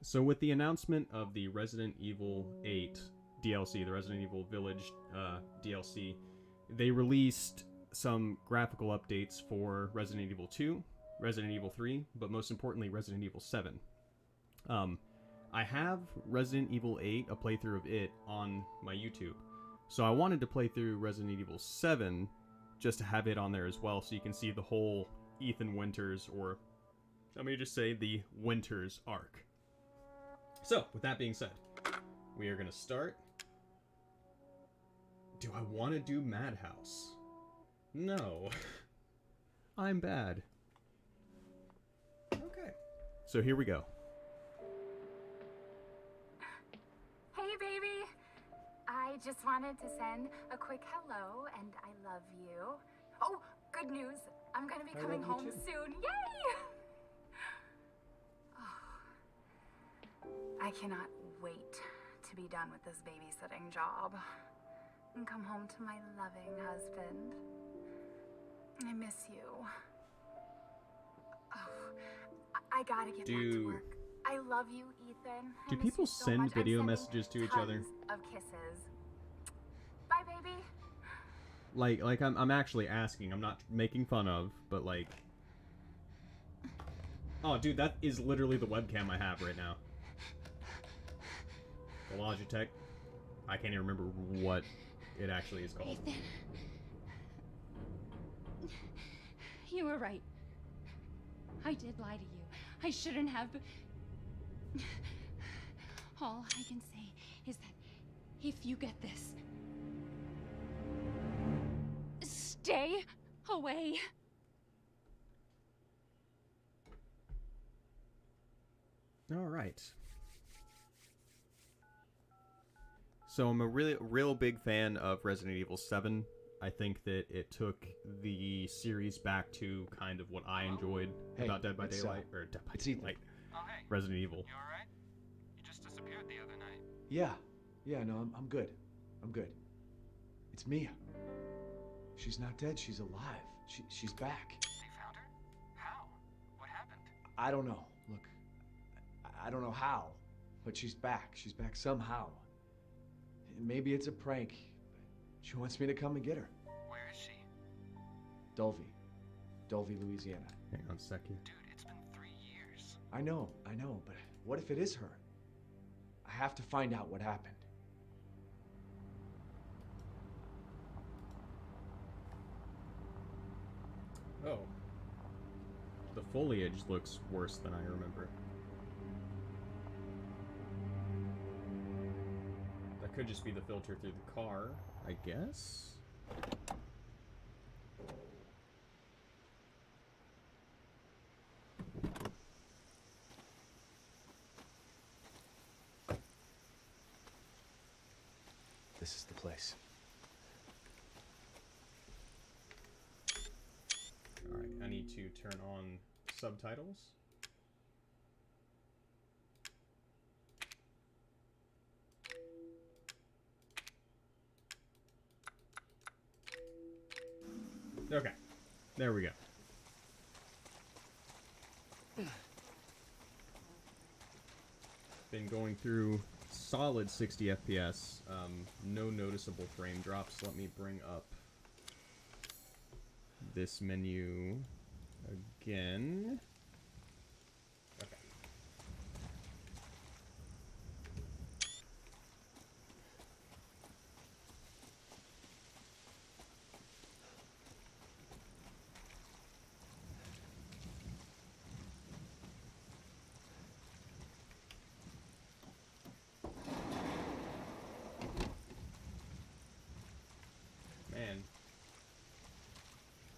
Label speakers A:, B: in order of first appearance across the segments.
A: So with the announcement of the Resident Evil 8 DLC, the Resident Evil Village DLC, they released some graphical updates for Resident Evil 2, Resident Evil 3, but most importantly, Resident Evil 7. I have Resident Evil 8, a playthrough of it, on my YouTube. So I wanted to play through Resident Evil 7 just to have it on there as well, so you can see the whole Ethan Winters, or let me just say the Winters arc. So, with that being said, we are going to start. Do I want to do Madhouse? No. I'm bad. Okay. So here we go.
B: Hey, baby. I just wanted to send a quick hello, and I love you. Oh, good news. I'm going to be coming home soon. Yay! I cannot wait to be done with this babysitting job and come home to my loving husband. I miss you. Oh, I gotta get back to work. I love you, Ethan.
A: Do people send video messages to each other?
B: Of kisses. Bye, baby.
A: Like I'm actually asking. I'm not making fun of, but like. Oh, dude, that is literally the webcam I have right now. The Logitech. I can't even remember what it actually is called.
C: Ethan. You were right. I did lie to you. I shouldn't have. All I can say is that if you get this, stay away.
A: All right. So I'm a real big fan of Resident Evil 7. I think that it took the series back to kind of what I enjoyed about Dead by Daylight, or Dead by Daylight, Resident Evil.
D: You alright? You just disappeared the other night.
E: Yeah, no, I'm good. I'm good. It's Mia. She's not dead, she's alive. She's back.
D: They found her? How? What happened?
E: I don't know. Look, I don't know how, but she's back. She's back somehow. Maybe it's a prank. She wants me to come and get her.
D: Where is she?
E: Dulvey, Louisiana.
A: Hang on a second.
D: Dude, it's been 3 years.
E: I know, but what if it is her? I have to find out what happened.
A: Oh. The foliage looks worse than I remember. That could just be the filter through the car, I guess.
E: This is the place.
A: Alright, I need to turn on subtitles. Okay, there we go. Been going through solid 60 FPS, no noticeable frame drops. Let me bring up this menu again. Okay. Man,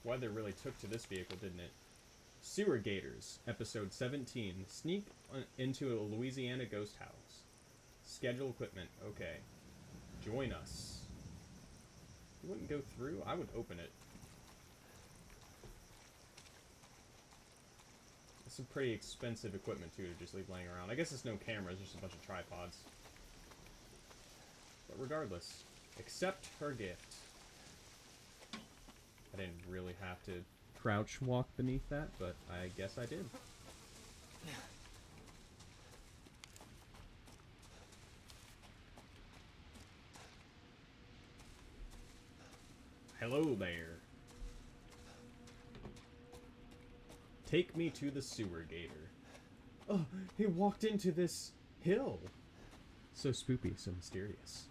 A: weather really took to this vehicle, didn't it? Sewer Gators, episode 17. Sneak into a Louisiana ghost house. Schedule equipment. Okay. Join us. You wouldn't go through? I would open it. It's some pretty expensive equipment, too, to just leave laying around. I guess it's no cameras, just a bunch of tripods. But regardless, accept her gift. I didn't really have to crouch walk beneath that, but I guess I did. Hello there. Take me to the sewer gator. Oh, he walked into this hill. So spoopy, so mysterious.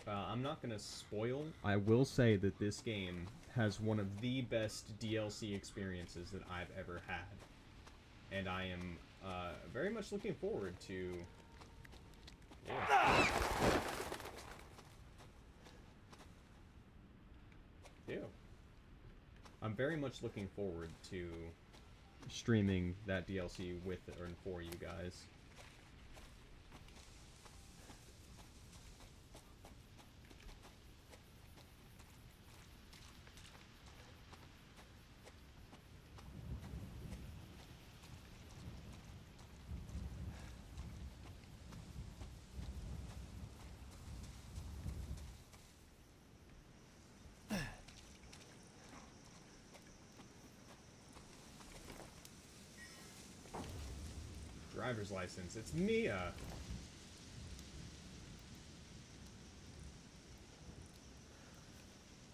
A: I'm not gonna spoil. I will say that this game has one of the best DLC experiences that I've ever had. And I am very much looking forward to... Yeah. Ew. I'm very much looking forward to streaming that DLC with or for you guys. Driver's license. It's Mia.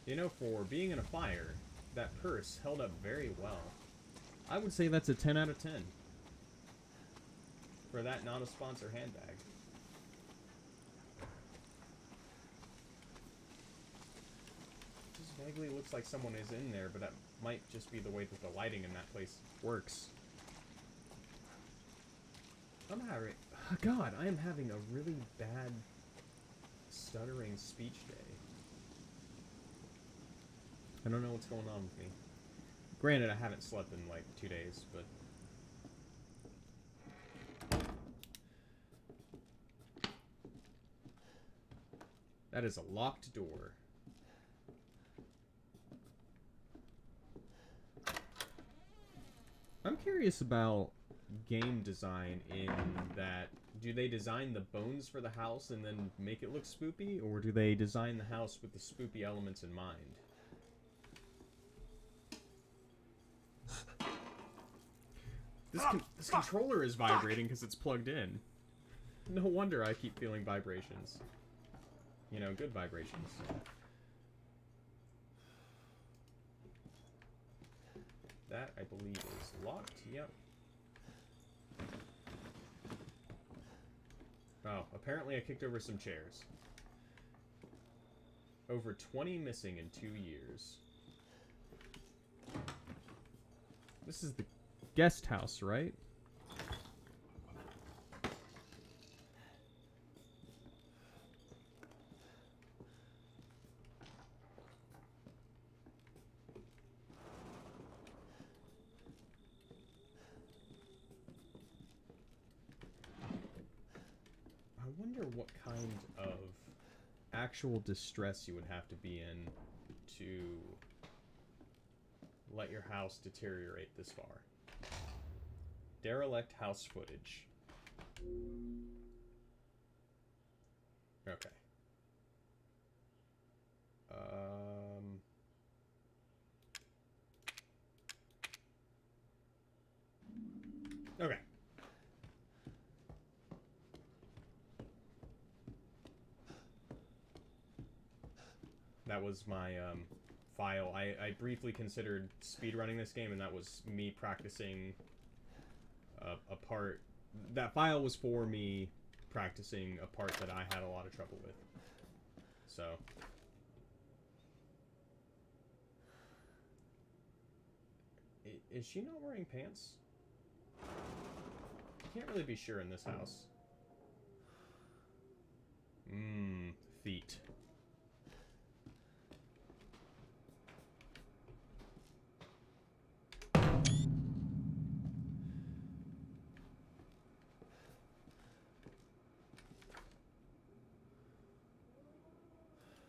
A: You know, for being in a fire, that purse held up very well. I would say that's a 10 out of 10. For that not a sponsor handbag. Just vaguely looks like someone is in there, but that might just be the way that the lighting in that place works. I'm having... God, I am having a really bad stuttering speech day. I don't know what's going on with me. Granted, I haven't slept in like 2 days, but... That is a locked door. I'm curious about game design in that, do they design the bones for the house and then make it look spoopy, or do they design the house with the spoopy elements in mind? This controller is vibrating because it's plugged in. No wonder I keep feeling vibrations. You know, good vibrations. That, I believe, is locked. Yep. Oh, apparently I kicked over some chairs. Over 20 missing in 2 years. This is the guest house, right? I wonder what kind of actual distress you would have to be in to let your house deteriorate this far. Derelict house footage. Okay. Okay. That was my file. I briefly considered speedrunning this game, and that was me practicing a part. That file was for me practicing a part that I had a lot of trouble with. So. Is she not wearing pants? Can't really be sure in this house. Feet.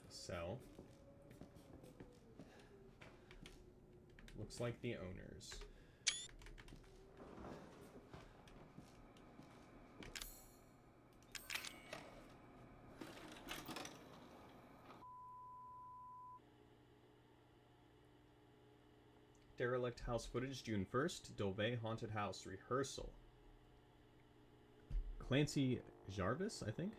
A: Cell. Looks like the owners. Derelict house footage, June 1st. Dove Haunted House rehearsal. Clancy Jarvis, I think.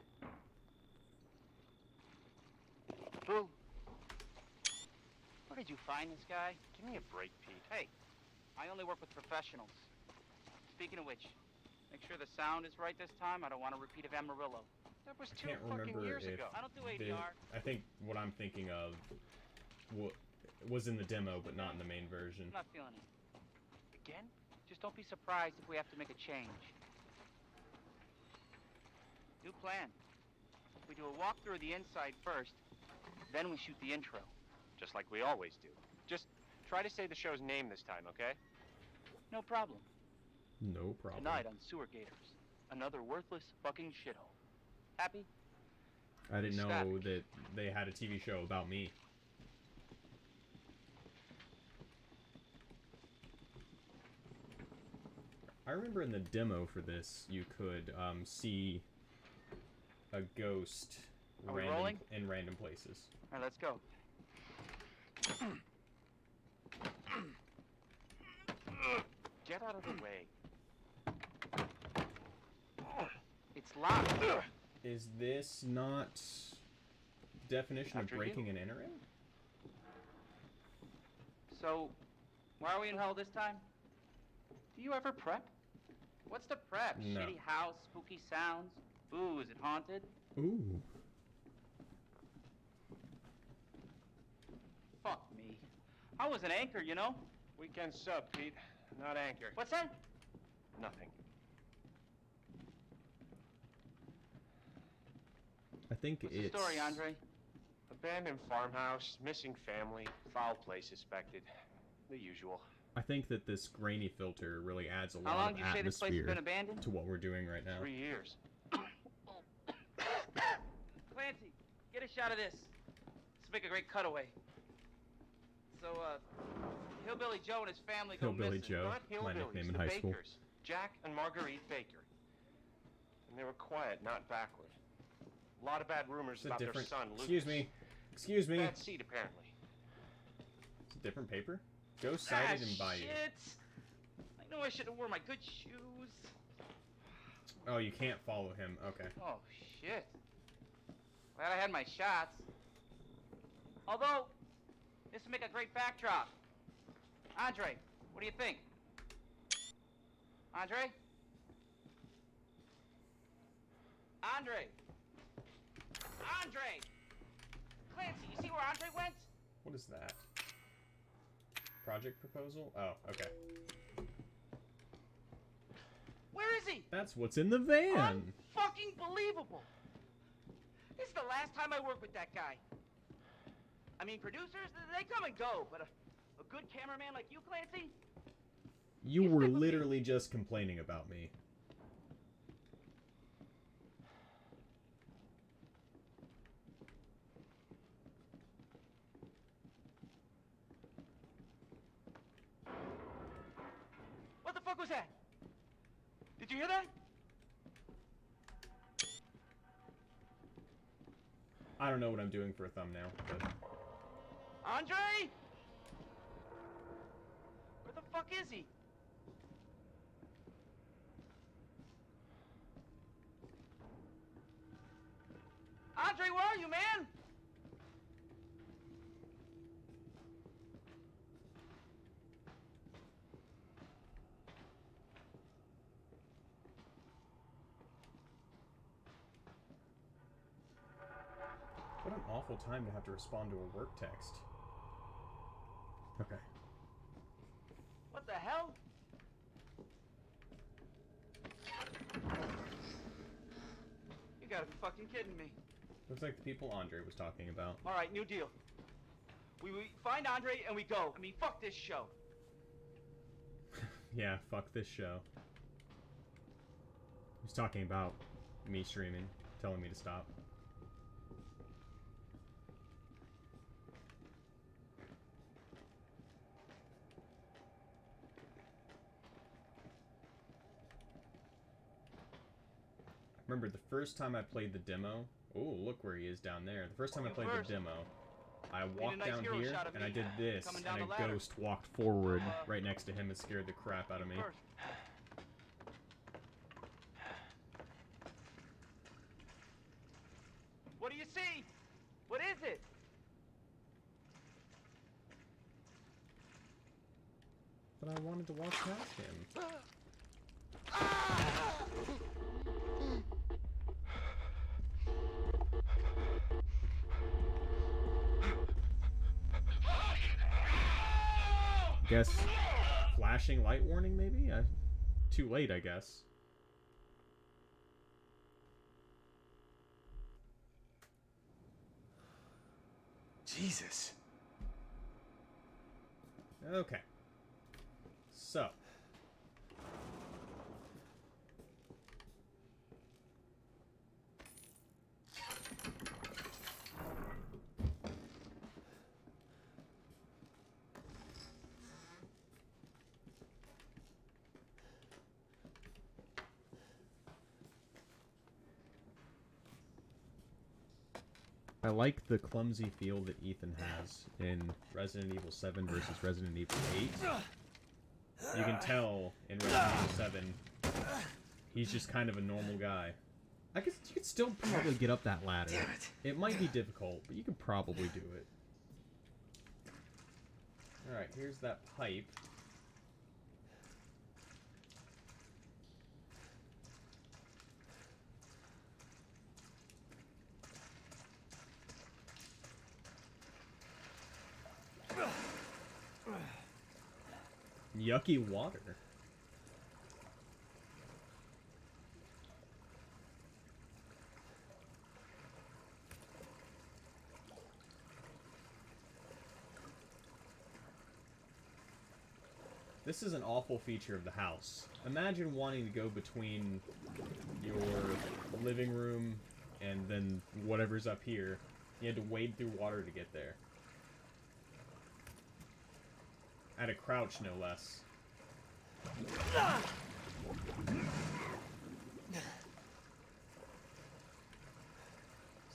F: Boo. Where did you find this guy?
G: Give me a break, Pete.
F: Hey, I only work with professionals. Speaking of which, make sure the sound is right this time. I don't want a repeat of Amarillo.
G: That was
A: I
G: 2
A: can't
G: fucking
A: remember
G: years
A: if
G: ago.
F: I don't do
A: the-
F: ADR.
A: I think what I'm thinking of was in the demo, but not in the main version.
F: I'm not feeling it. Again? Just don't be surprised if we have to make a change. New plan. We do a walkthrough of the inside first, then we shoot the intro.
G: Just like we always do. Just try to say the show's name this time, okay?
F: No problem.
A: No problem.
F: Tonight on Sewer Gators, another worthless fucking shithole. Happy?
A: I didn't know
F: Static.
A: that they had a TV show about me. I remember in the demo for this, you could see a ghost
F: Are we rolling?
A: in random places.
F: All right, let's go.
G: Get out of the way.
F: It's locked.
A: Is this not definition
F: After
A: of
F: you.
A: breaking and entering?
F: So, why are we in hell this time? Do you ever prep? What's the prep?
A: No.
F: Shitty house, spooky sounds? Ooh, is it haunted?
A: Ooh.
F: Fuck me. I was an anchor, you know?
G: Weekend sub, Pete. Not anchor.
F: What's that?
G: Nothing.
A: I think
F: What's
A: it's
F: the story, Andre?
G: Abandoned farmhouse, missing family, foul play suspected. The usual.
A: I think that this grainy filter really adds a
F: How
A: lot
F: long
A: of
F: did you say this place has
A: atmosphere
F: been abandoned?
A: to what we're doing right now.
G: 3 years.
F: Clancy, get a shot of this. Let's make a great cutaway. So, Hillbilly Joe and his family go
A: Hillbilly
F: missing.
A: Joe,
G: Not
A: my
G: hillbillies,
A: nickname in
G: the
A: high school.
G: Bakers. Jack and Marguerite Baker. And they were quiet, not backward. A lot of bad rumors
A: It's a
G: about their
A: different.
G: son, Lucas.
A: Excuse me. Excuse me.
G: Bad seed, apparently.
A: It's a different paper. Ghost sighted in Bayou.
F: Shit! I know I should have worn my good shoes.
A: Oh, you can't follow him. Okay.
F: Oh, shit. Glad I had my shots. Although, this would make a great backdrop. Andre, what do you think? Andre? Andre! Andre! Clancy, you see where Andre went?
A: What is that? Project proposal? Oh, okay.
F: Where is he?
A: That's what's in the van.
F: Unfucking believable! This is the last time I work with that guy. I mean, producers, they come and go, but a good cameraman like you, Clancy?
A: You
F: You
A: were
F: stick with me.
A: literally just complaining about me.
F: What the fuck was that? Did you hear that?
A: I don't know what I'm doing for a thumbnail, but
F: Andre? Where the fuck is he? Andre, where are you, man?
A: what an awful time to have to respond to a work text. Okay.
F: What the hell? You gotta be fucking kidding me.
A: Looks like the people Andre was talking about.
F: All right, new deal. We find Andre and we go. I mean, fuck this show.
A: Yeah, fuck this show. He's talking about me streaming, telling me to stop. Remember the first time I played the demo? Oh, look where he is down there. The first time I
F: You
A: played
F: first.
A: the demo, I walked
F: nice
A: down
F: hero
A: here
F: shot of
A: and I
F: me
A: did this,
F: coming down
A: and
F: the
A: a
F: ladder.
A: ghost walked forward
F: Uh,
A: right next to him and scared the crap out of me.
F: First.
A: But I wanted to walk past him. Guess flashing light warning, maybe? Too late, I guess.
E: Jesus.
A: Okay. So. I like the clumsy feel that Ethan has in Resident Evil 7 versus Resident Evil 8. You can tell in Resident Evil 7, he's just kind of a normal guy. I guess you could still probably get up that ladder.
E: Damn it.
A: It might be difficult, but you could probably do it. Alright, here's that pipe. Yucky water. This is an awful feature of the house. Imagine wanting to go between your living room and then whatever's up here. You had to wade through water to get there. At a crouch, no less.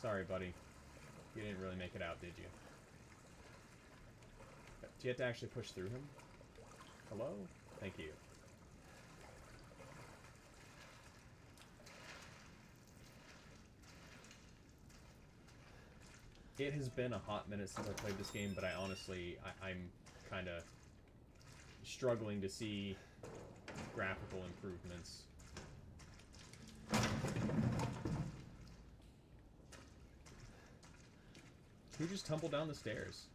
A: Sorry, buddy. You didn't really make it out, did you? Do you have to actually push through him? Hello? Thank you. It has been a hot minute since I played this game, but I honestly, I'm kind of struggling to see graphical improvements. Who just tumbled down the stairs?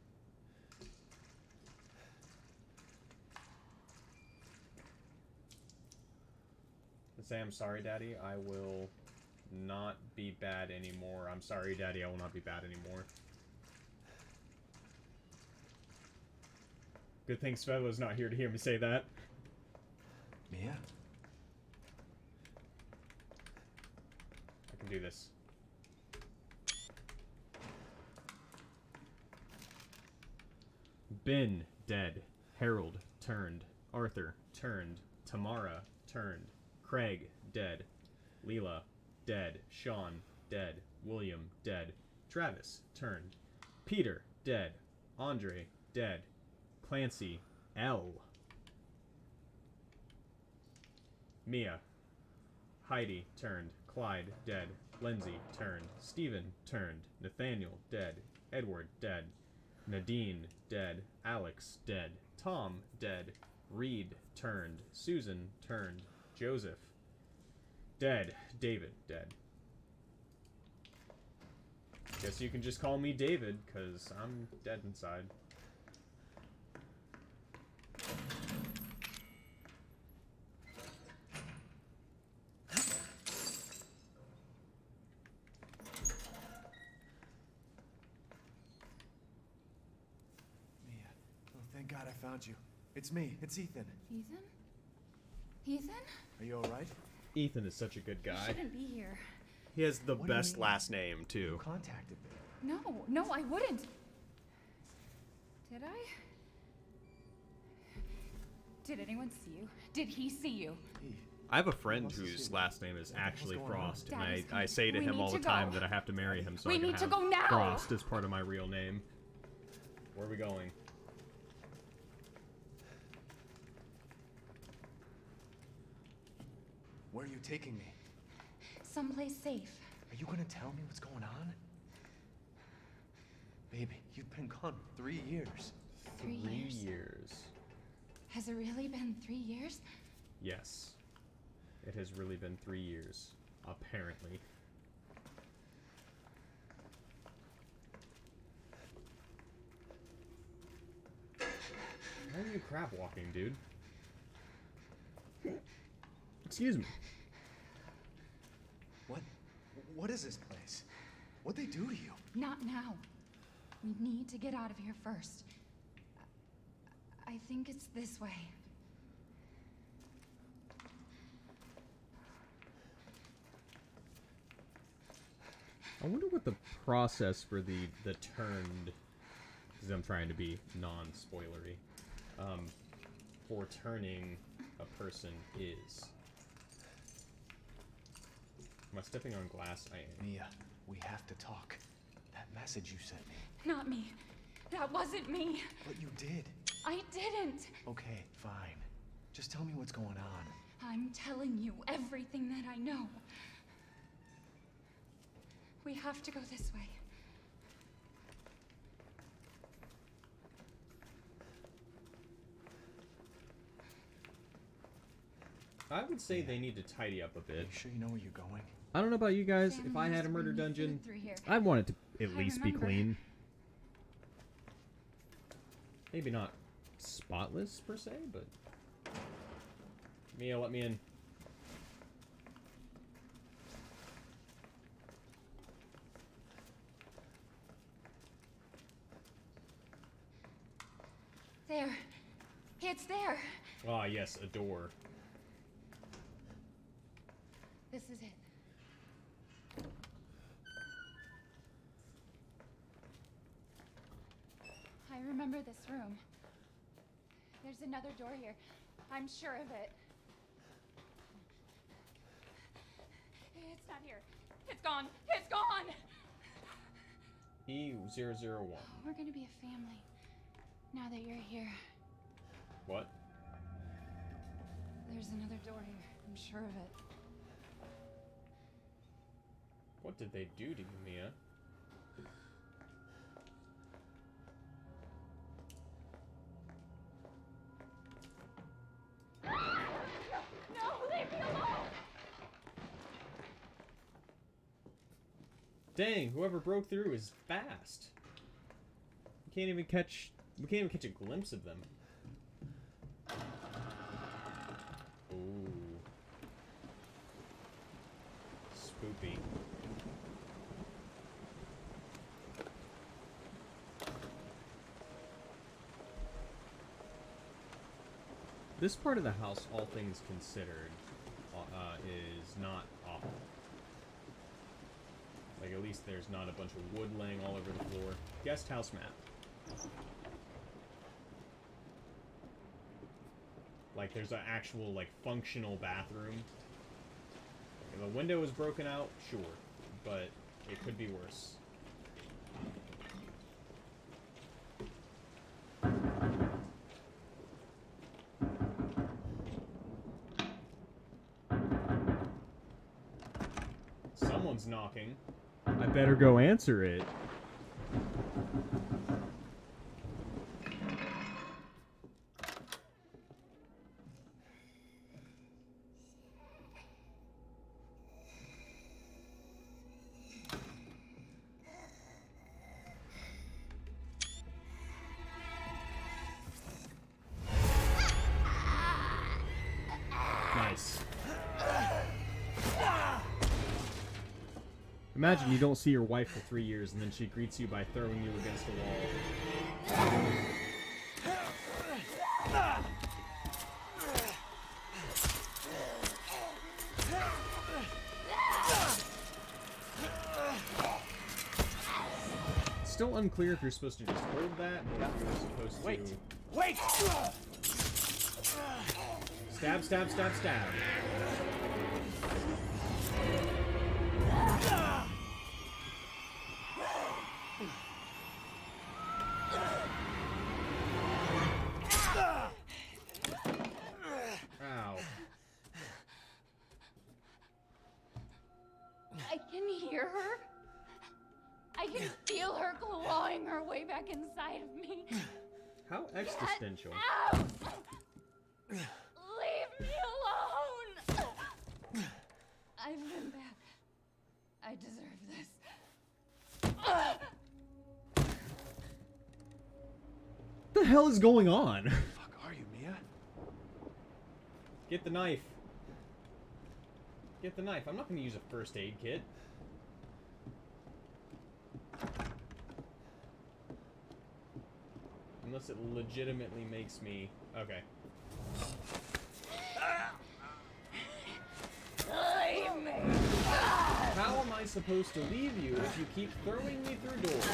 A: Let's say, I'm sorry, Daddy, I will not be bad anymore. I'm sorry, Daddy, I will not be bad anymore. Good thing Svetlana's not here to hear me say that.
E: Mia?
A: I can do this. Ben, dead. Harold, turned. Arthur, turned. Tamara, turned. Craig, dead. Leela, dead. Sean, dead. William, dead. Travis, turned. Peter, dead. Andre, dead. Clancy, L. Mia. Heidi, turned. Clyde, dead. Lindsay, turned. Stephen, turned. Nathaniel, dead. Edward, dead. Nadine, dead. Alex, dead. Tom, dead. Reed, turned. Susan, turned. Joseph, dead. David, dead. Guess you can just call me David, because I'm dead inside.
E: Mia. Oh, thank God I found you. It's me. It's Ethan.
C: Ethan? Ethan?
E: Are you alright?
A: Ethan is such a good
C: You
A: guy.
C: shouldn't be here.
A: He has the
E: What do you
A: best
E: mean?
A: last name,
E: You
A: too.
E: contacted me.
C: No, I wouldn't. Did I? Did anyone see you? Did he see you?
A: I have a friend
E: What's his
A: whose
E: name?
A: last name is
E: What the hell's
A: actually
E: going on?
A: Frost, and
C: Daddy's
A: I say to
C: coming.
A: him
C: We
A: all the
C: need to
A: time
C: go.
A: that I have to marry him so
C: We
A: I can
C: need to
A: have
C: go now.
A: Frost as part of my real name. Where are we going?
E: Where are you taking me?
C: Someplace safe.
E: Are you gonna tell me what's going on? Baby, you've been gone 3 years.
C: 3 years.
A: years.
C: Has it really been 3 years?
A: Yes. It has really been 3 years, apparently. Why are you crab walking, dude? Excuse me.
E: What is this place? What'd they do to you?
C: Not now. We need to get out of here first. I think it's this way.
A: I wonder what the process for the turned, because I'm trying to be non-spoilery, for turning a person is. Am I stepping on glass? I am.
E: Mia, we have to talk. That message you sent me.
C: Not me. That wasn't me.
E: But you did.
C: I didn't.
E: Okay, fine. Just tell me what's going on.
C: I'm telling you everything that I know. We have to go this way.
A: I would say they need to tidy up a
E: Are
A: bit.
E: you sure you know where you're going?
A: I don't know about you guys.
C: Sam
A: If I
C: used
A: had a
C: to
A: murder
C: bring me
A: dungeon,
C: food through here.
A: I want it to at
C: I
A: least be
C: remember.
A: clean. Maybe not spotless per se, but Mia, let me in.
C: There. It's there.
A: Ah, yes, a door.
C: This is it. I remember this room. There's another door here. I'm sure of it. It's not here. It's gone. It's gone!
A: E001.
C: We're gonna be a family. Now that you're here.
A: What?
C: There's another door here. I'm sure of it.
A: What did they do to you, Mia?
C: No, leave me alone!
A: Dang, whoever broke through is fast. We can't even catch a glimpse of them. Ooh. Spoopy. This part of the house, all things considered, is not awful. Like, at least there's not a bunch of wood laying all over the floor. Guest house map. Like, there's an actual, like, functional bathroom. If a window is broken out, sure. But it could be worse. Someone's knocking. I better go answer it. Nice. Imagine you don't see your wife for 3 years and then she greets you by throwing you against a wall. Still unclear if you're supposed to just hold that or if you're supposed to...
F: Wait!
A: Stab, stab, stab, stab. Ow.
C: I can hear her. I can feel her clawing her way back inside of me.
A: How existential.
C: Ow! Leave me alone! I've been bad. I deserve this.
A: What the hell is going on?
E: Fuck are you, Mia?
A: Get the knife. Get the knife. I'm not going to use a first aid kit. Unless it legitimately makes me... Okay.
C: Leave me!
A: How am I supposed to leave you if you keep throwing me through doors?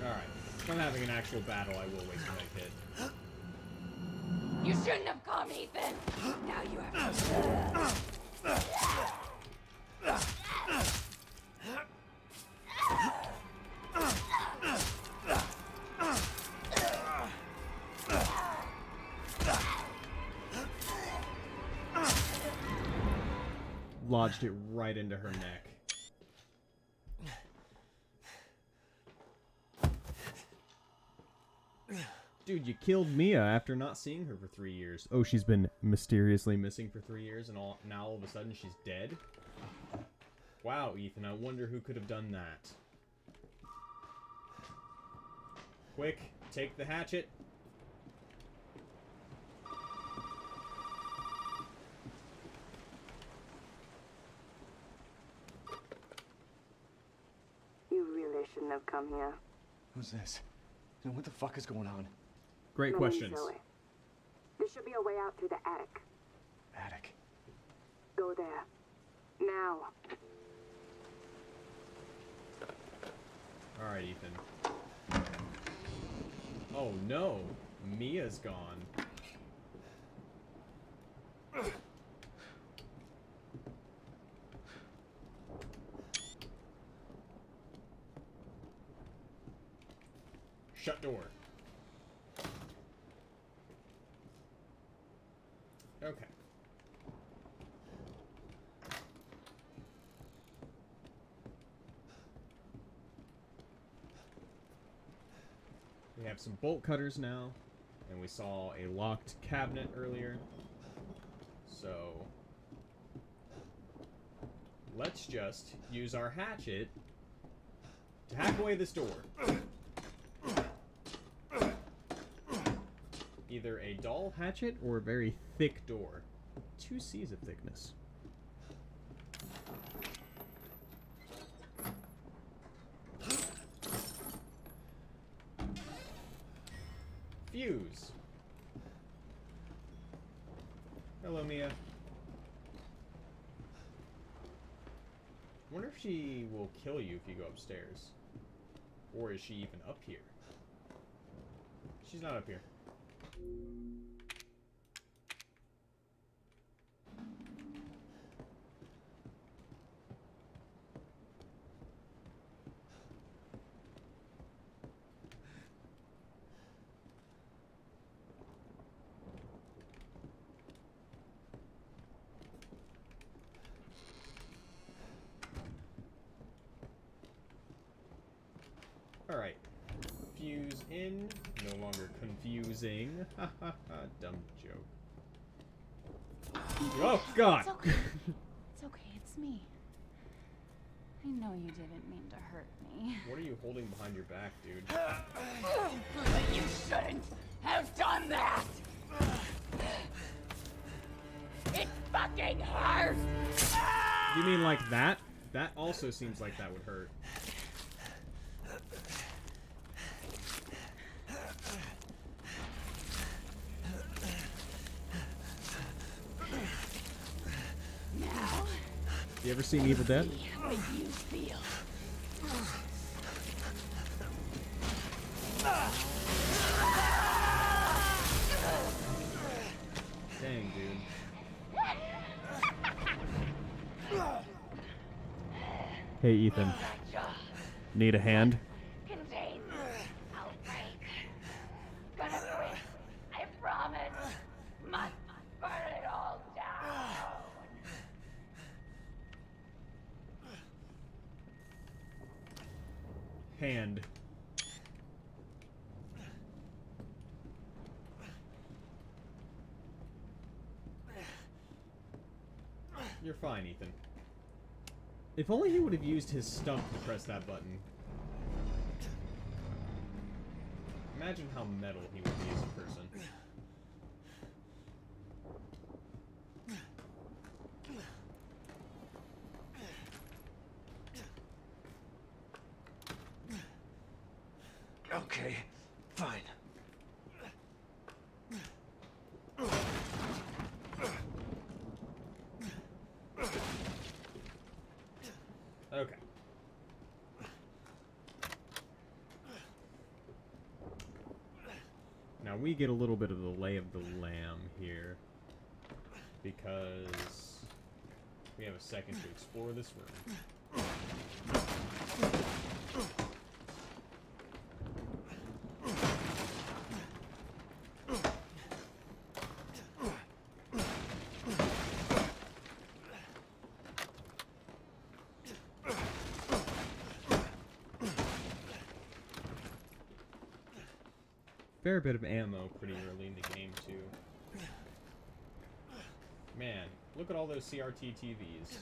A: Alright. If I'm having an actual battle, I will waste my kit.
C: You shouldn't have come, Ethan! Now you have
A: Lodged it right into her neck. Dude, you killed Mia after not seeing her for 3 years. Oh, she's been mysteriously missing for 3 years, and now all of a sudden she's dead? Wow, Ethan, I wonder who could have done that. Quick, take the hatchet.
H: You really shouldn't have come here.
E: Who's this? And what the fuck is going on?
A: Great
H: My name's
A: questions.
H: Zoe. There should be a way out through the attic.
E: Attic.
H: Go there. Now.
A: Alright, Ethan. Oh no, Mia's gone. Shut door. Okay. We have some bolt cutters now, and we saw a locked cabinet earlier. So let's just use our hatchet to hack away this door. Either a dull hatchet or a very thick door. 2 C's of thickness. Fuse. Hello, Mia. Wonder if she will kill you if you go upstairs. Or is she even up here? She's not up here. Alright. Fuse in. No longer confusing. Ha ha ha. Dumb joke. Oh, God!
C: It's okay. It's okay, it's me. I know you didn't mean to hurt me.
A: What are you holding behind your back, dude?
C: You shouldn't have done that! It fucking hurts!
A: You mean like that? That also seems like that would hurt.
C: Now,
A: You ever seen Evil Dead?
C: see what you feel.
A: Dang, dude. Hey, Ethan. Need a hand?
C: Contains outbreak. Gonna quit. I promise. Must burn it all down.
A: Hand. fine, Ethan. If only he would have used his stump to press that button. Imagine how metal he would be as a person.
E: Okay, fine.
A: Okay. Now we get a little bit of the lay of the land here, because we have a second to explore this room. Fair bit of ammo pretty early in the game too. Man, look at all those CRT TVs.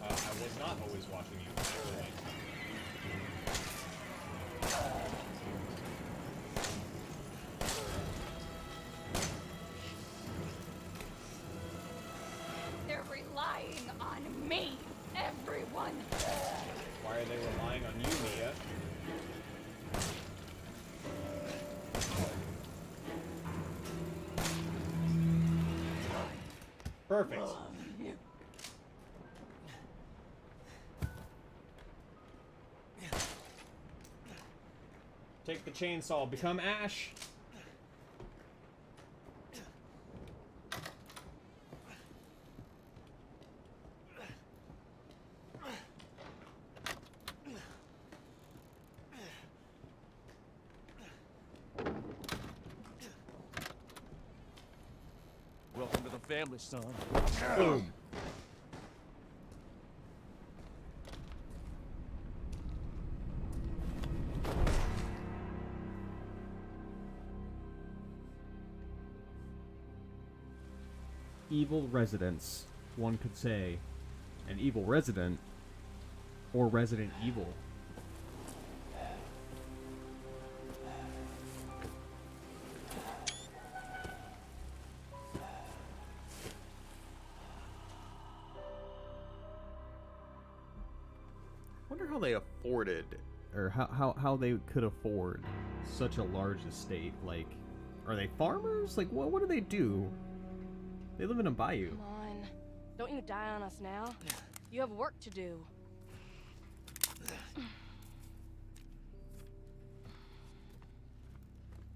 A: I was not always watching you. Really.
B: They're relying on me, everyone.
A: Why are they relying on you, Mia? Perfect. Take the chainsaw, become Ash.
E: Welcome to the family, son.
A: Boom. Evil residents, one could say. An evil resident, or Resident Evil. Wonder how they afforded, or how they could afford such a large estate. Like, are they farmers? Like, what do they do? They live in a bayou.
I: Come on. Don't you die on us now. You have work to do.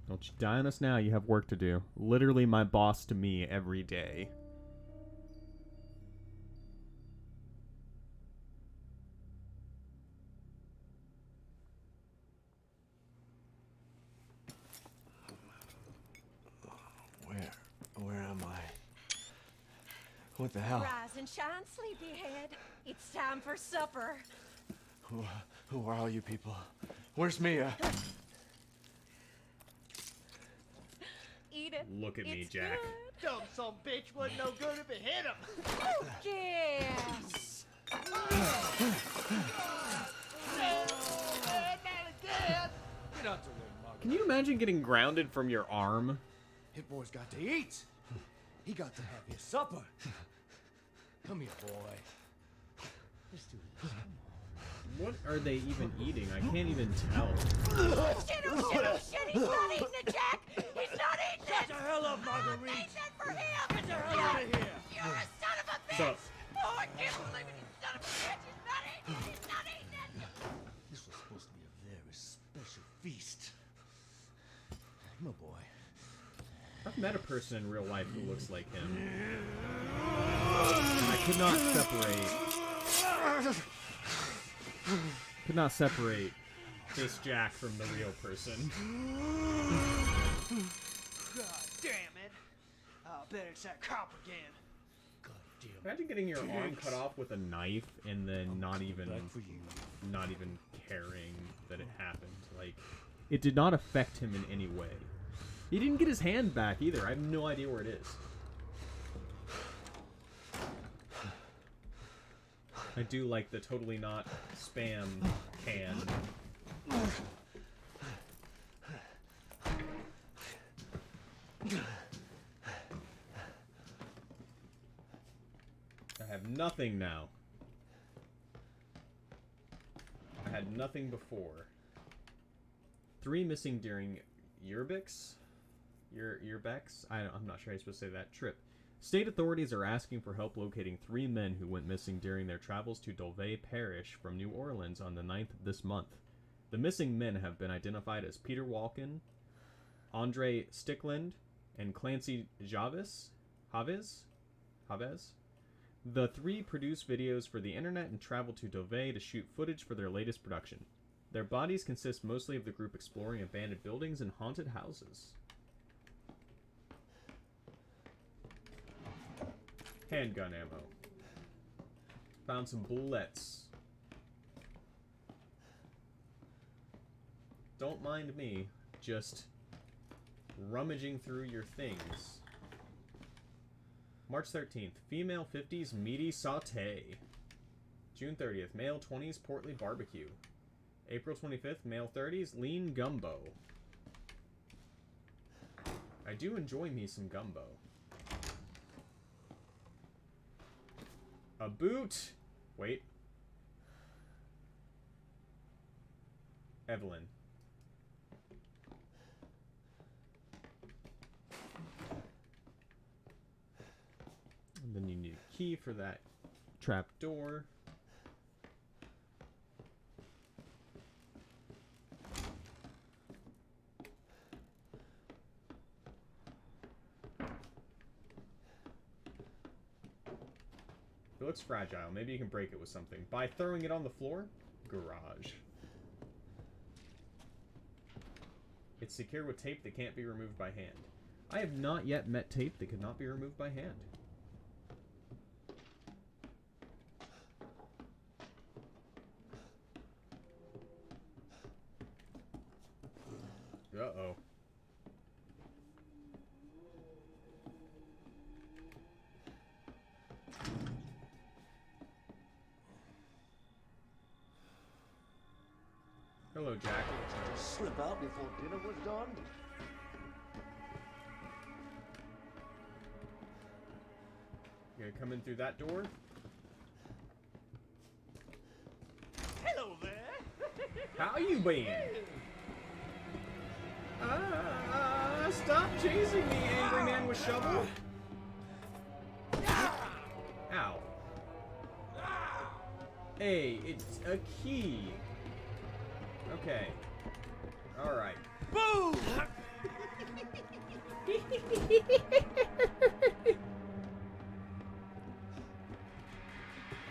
A: Don't you die on us now, you have work to do. Literally my boss to me every day.
E: Where am I? What the hell?
J: Rise and shine, sleepyhead. It's time for supper.
E: Who are all you people? Where's Mia?
J: Eat it.
A: Look at me,
J: It's
A: Jack.
J: good.
F: Dumb son bitch wasn't no good if it hit him.
J: Yes.
E: Get out the way, Mark.
A: Can you imagine getting grounded from your arm?
E: Hit boy's got to eat. He got to have his supper. Come here, boy. Let's do this.
A: What are they even eating? I can't even tell.
J: Shit, oh shit, oh shit. He's not eating it, Jack. He's not eating it.
F: Shut the hell up, Marguerite.
J: Eat that for him.
F: Get the hell out of here.
J: You're a son of a bitch.
A: So-
J: Oh, I can't believe it. You son of a bitch. He's not eating it. He's not eating it.
E: This was supposed to be a very special feast. My boy.
A: I've met a person in real life who looks like him. And I could not separate this Jack from the real person.
F: God damn it! I'll bet it's that cop again.
A: Imagine getting your arm cut off with a knife and then not even caring that it happened. Like, it did not affect him in any way. He didn't get his hand back either. I have no idea where it is. I do like the totally not spam can. I have nothing now. I had nothing before. 3 missing during Urbex? Urbex? I'm not sure how you're supposed to say that. Trip. State authorities are asking for help locating 3 men who went missing during their travels to Dolvay Parish from New Orleans on the 9th of this month. The missing men have been identified as Peter Walken, Andre Stickland, and Clancy Javis? The 3 produced videos for the internet and traveled to Dolvay to shoot footage for their latest production. Their bodies consist mostly of the group exploring abandoned buildings and haunted houses. Handgun ammo. Found some bullets. Don't mind me, just rummaging through your things. March 13th, female 50s meaty saute. June 30th, male 20s portly barbecue. April 25th, male 30s lean gumbo. I do enjoy me some gumbo. A boot. Wait. Evelyn. And then you need a key for that trap door. It looks fragile. Maybe you can break it with something. By throwing it on the floor? Garage. It's secured with tape that can't be removed by hand. I have not yet met tape that could not be removed by hand. Uh-oh. Hello, Jack.
K: Slip out before dinner was done.
A: You gonna come in through that door?
K: Hello there.
A: How you been? Stop chasing me, angry man with shovel. Ow. Hey, it's a key. Okay. Alright.
K: Boom!
A: I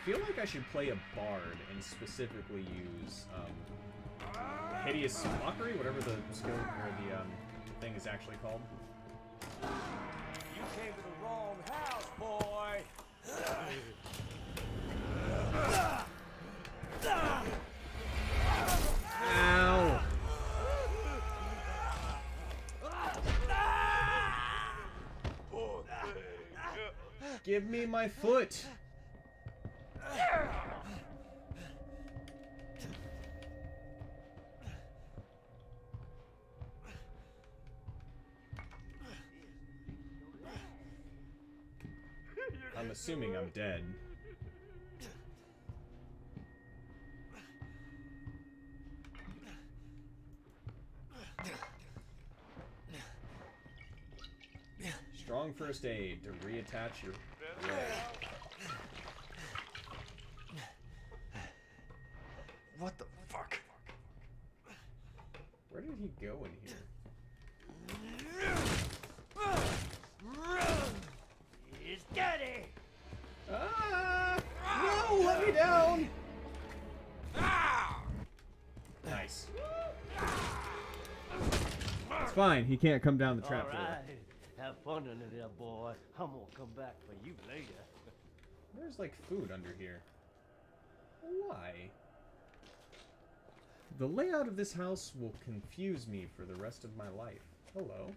A: feel like I should play a bard and specifically use hideous mockery, whatever the skill or the thing is actually called.
K: You came to the wrong house, boy.
A: Ow! Give me my foot! I'm assuming I'm dead. Strong first aid to reattach your leg.
K: What the fuck?
A: Where did he go in here? Fine, he can't come down the
K: All
A: trapdoor.
K: right. Have fun under there, boy. I'm gonna come back for you later.
A: There's like food under here. Why? The layout of this house will confuse me for the rest of my life. Hello.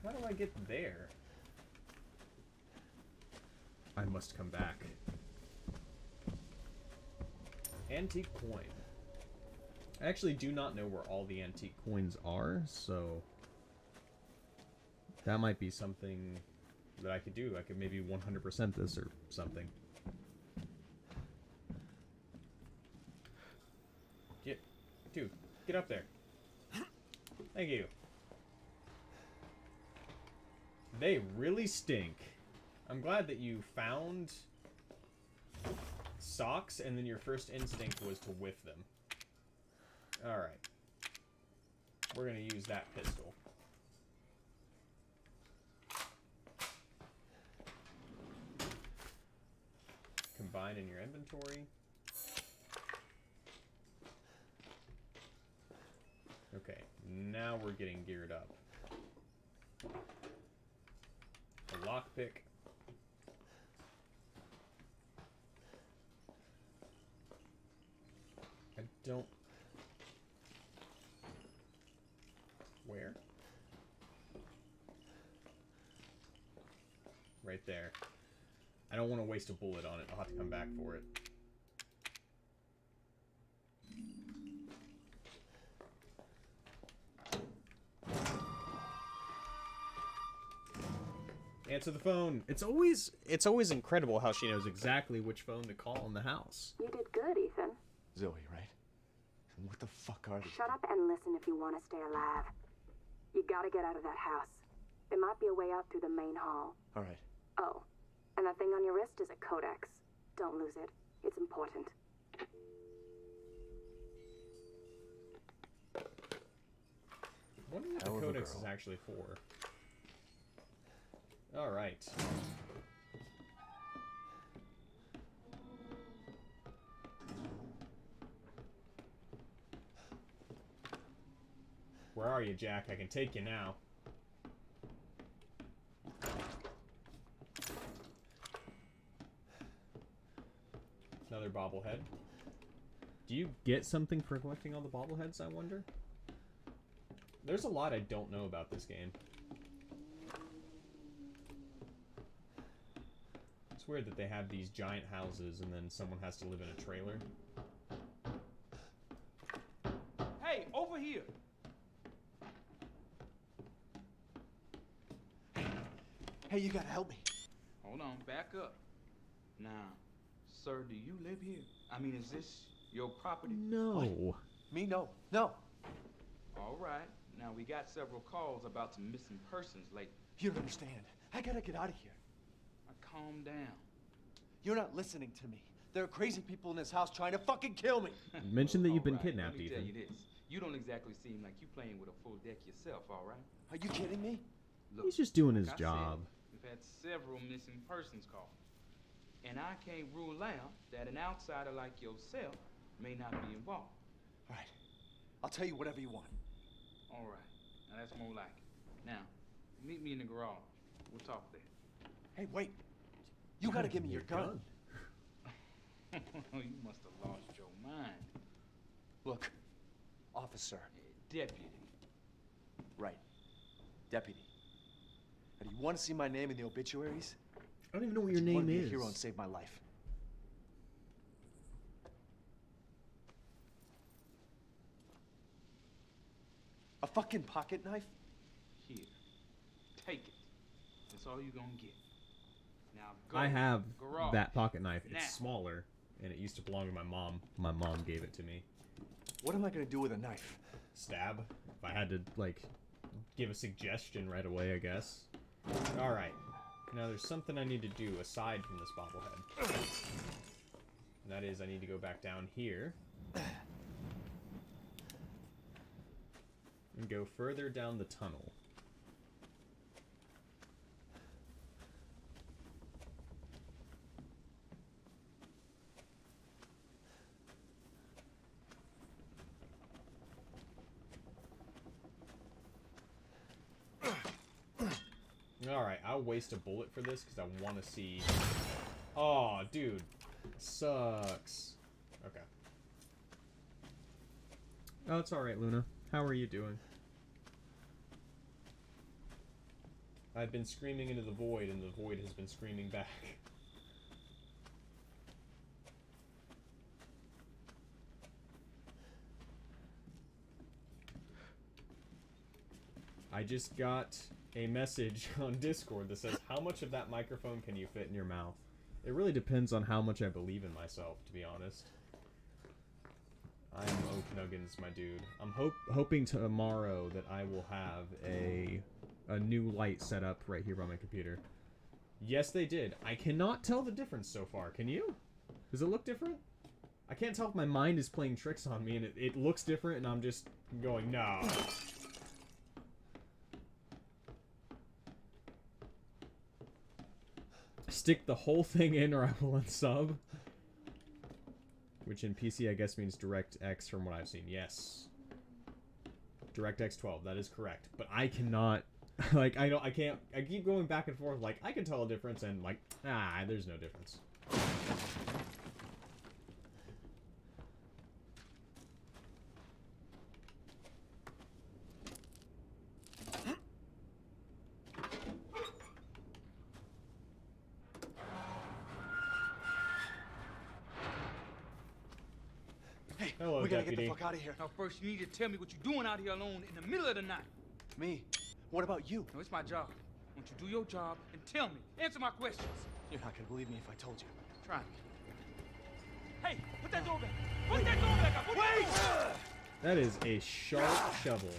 A: How do I get there? I must come back. Antique coin. I actually do not know where all the antique coins are, so that might be something that I could do. I could maybe 100% this or something. Dude, get up there. Thank you. They really stink. I'm glad that you found socks and then your first instinct was to whiff them. Alright. We're gonna use that pistol. Combine in your inventory. Okay, now we're getting geared up. A lockpick. I don't... Where? Right there. I don't want to waste a bullet on it. I'll have to come back for it. Answer the phone. It's always incredible how she knows exactly which phone to call in the house.
H: You did good, Ethan.
E: Zoe, right? And what the fuck are they?
H: Shut up and listen if you want to stay alive. You gotta get out of that house. There might be a way out through the main hall.
E: All right.
H: Oh, and that thing on your wrist is a codex. Don't lose it. It's important.
A: I wonder what the codex is actually for. Alright. Where are you, Jack? I can take you now. Another bobblehead. Do you get something for collecting all the bobbleheads, I wonder? There's a lot I don't know about this game. It's weird that they have these giant houses and then someone has to live in a trailer.
F: Hey, over here!
E: Hey, you gotta help me.
L: Hold on, back up. Now, sir, do you live here? I mean, is this your property?
A: No.
E: What? Me? No. No.
L: All right. Now, we got several calls about some missing persons lately.
E: You don't understand. I gotta get out of here.
L: Now, calm down.
E: You're not listening to me. There are crazy people in this house trying to fucking kill me.
A: Mention that you've been
L: All right,
A: kidnapped,
L: let me
A: Ethan.
L: tell you this. You don't exactly seem like you playing with a full deck yourself, all right?
E: Are you kidding me?
L: Look,
A: He's just doing
L: like
A: his
L: I
A: job.
L: Said, we've had several missing persons calls. And I can't rule out that an outsider like yourself may not be involved.
E: All right. I'll tell you whatever you want.
L: All right. Now, that's more like it. Now, meet me in the garage. We'll talk there.
E: Hey, wait. You gotta give me your gun.
L: You must have lost your mind.
E: Look, officer.
L: Deputy.
E: Right. Deputy. Now, do you want to see my name in the obituaries?
A: I don't even know what
E: Or
A: your
E: do you want
A: name
E: to be
A: is.
E: a hero and save my life? A fucking pocket knife?
L: Here. Take it. That's all you're gonna get. Now go.
A: I have
L: Garage.
A: that pocket knife. It's
L: Now.
A: smaller, and it used to belong to my mom. My mom gave it to me.
E: What am I gonna do with a knife?
A: Stab. If I had to, like, give a suggestion right away, I guess. Alright. Now there's something I need to do aside from this bobblehead. And that is I need to go back down here. And go further down the tunnel. Alright, I'll waste a bullet for this because I want to see... Oh, dude. Sucks. Okay. Oh, it's alright, Luna. How are you doing? I've been screaming into the void, and the void has been screaming back. I just got a message on Discord that says, how much of that microphone can you fit in your mouth? It really depends on how much I believe in myself, to be honest. I'm Oknuggins, my dude. I'm hoping tomorrow that I will have a new light set up right here by my computer. Yes, they did. I cannot tell the difference so far. Can you? Does it look different? I can't tell if my mind is playing tricks on me and it looks different and I'm just going, no. Stick the whole thing in or I will unsub. Which in PC I guess means DirectX from what I've seen. Yes. DirectX 12, that is correct. But I cannot, like, I keep going back and forth, like, I can tell a difference and, like, there's no difference. Hello,
E: we gotta
A: Deputy.
E: get the fuck out of here.
L: Now, first, you need to tell me what you're doing out here alone in the middle of the night.
E: Me? What about you?
L: No, it's my job. Won't you do your job and tell me? Answer my questions.
E: You're not gonna believe me if I told you.
L: Try me. Hey, put that door back. Put that door back up. Wait!
A: That is a sharp shovel.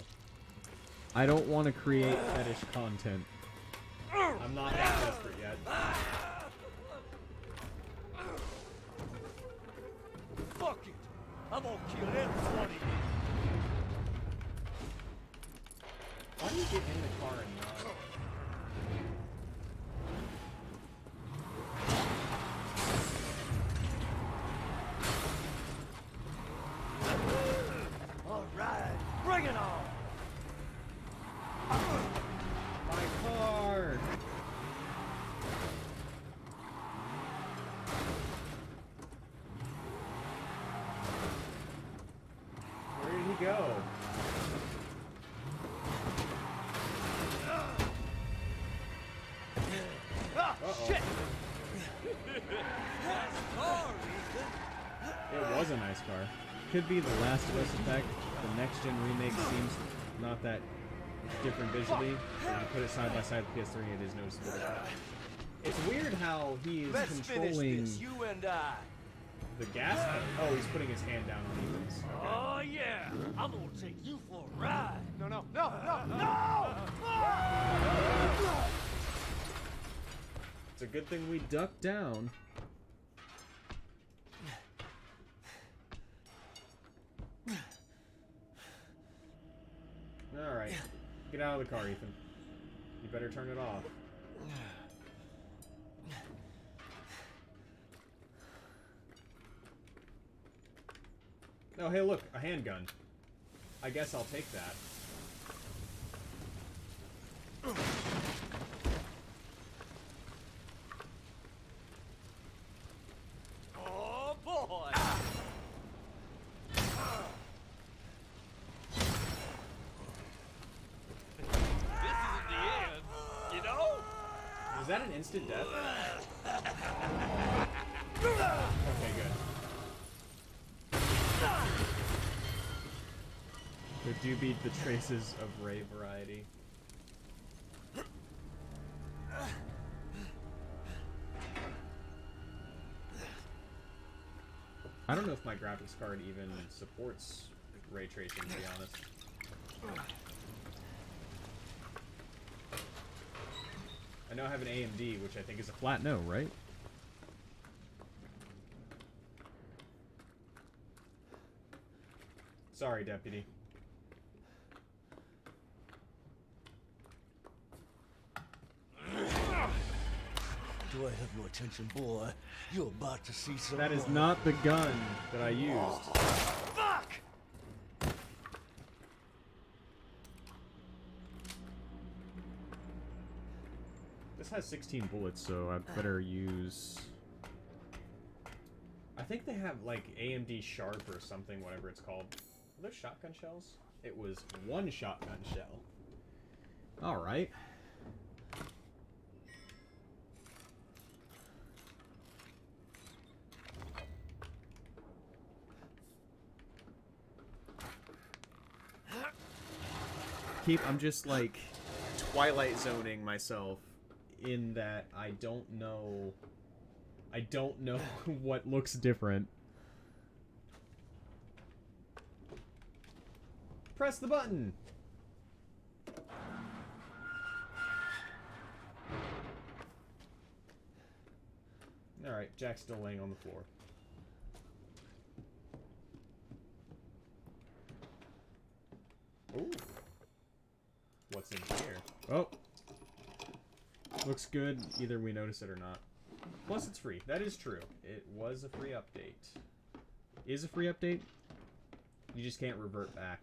A: I don't want to create fetish content. I'm not that desperate yet.
K: Fuck it! I'm gonna kill every one of you.
A: Why do you get in the car and not?
K: All right, bring it on!
A: My car! Where did he go?
K: Oh, shit!
A: It was a nice car. Could be the Last of Us effect. The next-gen remake seems not that different visually. When you put it side by side with PS3, it is noticeable. It's weird how he is controlling
K: you and I.
A: the gas pedal. Oh, he's putting his hand down on these. Okay.
K: Oh yeah, I'm gonna take you for a ride.
E: No, no, no, no, no!
A: It's a good thing we ducked down. Alright. Get out of the car, Ethan. You better turn it off. Oh, hey, look. A handgun. I guess I'll take that.
K: Oh boy! This isn't the end, you know?
A: Is that an instant death? Okay, good. There do be the traces of Ray variety. I don't know if my graphics card even supports ray tracing, to be honest. I know I have an AMD, which I think is a flat no, right? Sorry, Deputy.
K: Do I have your attention, boy? You're about to see some.
A: That is
K: more.
A: not the gun that I used.
K: Fuck!
A: has 16 bullets, so I better use... I think they have, like, AMD Sharp or something, whatever it's called. Are those shotgun shells? It was one shotgun shell. Alright. I'm just, like, Twilight Zoning myself in that I don't know what looks different. Press the button! Alright, Jack's still laying on the floor. Ooh. What's in here? Oh! Looks good, either we notice it or not. Plus, it's free. That is true. It was a free update. Is a free update? You just can't revert back.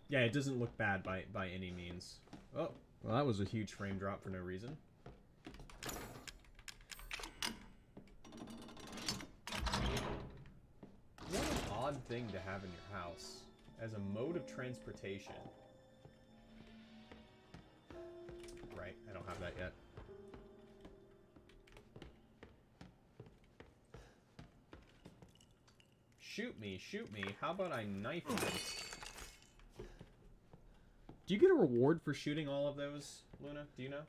A: Yeah, it doesn't look bad by any means. Oh, well, that was a huge frame drop for no reason. What an odd thing to have in your house as a mode of transportation. Right, I don't have that yet. Shoot me, shoot me. How about I knife him? Do you get a reward for shooting all of those, Luna? Do you know?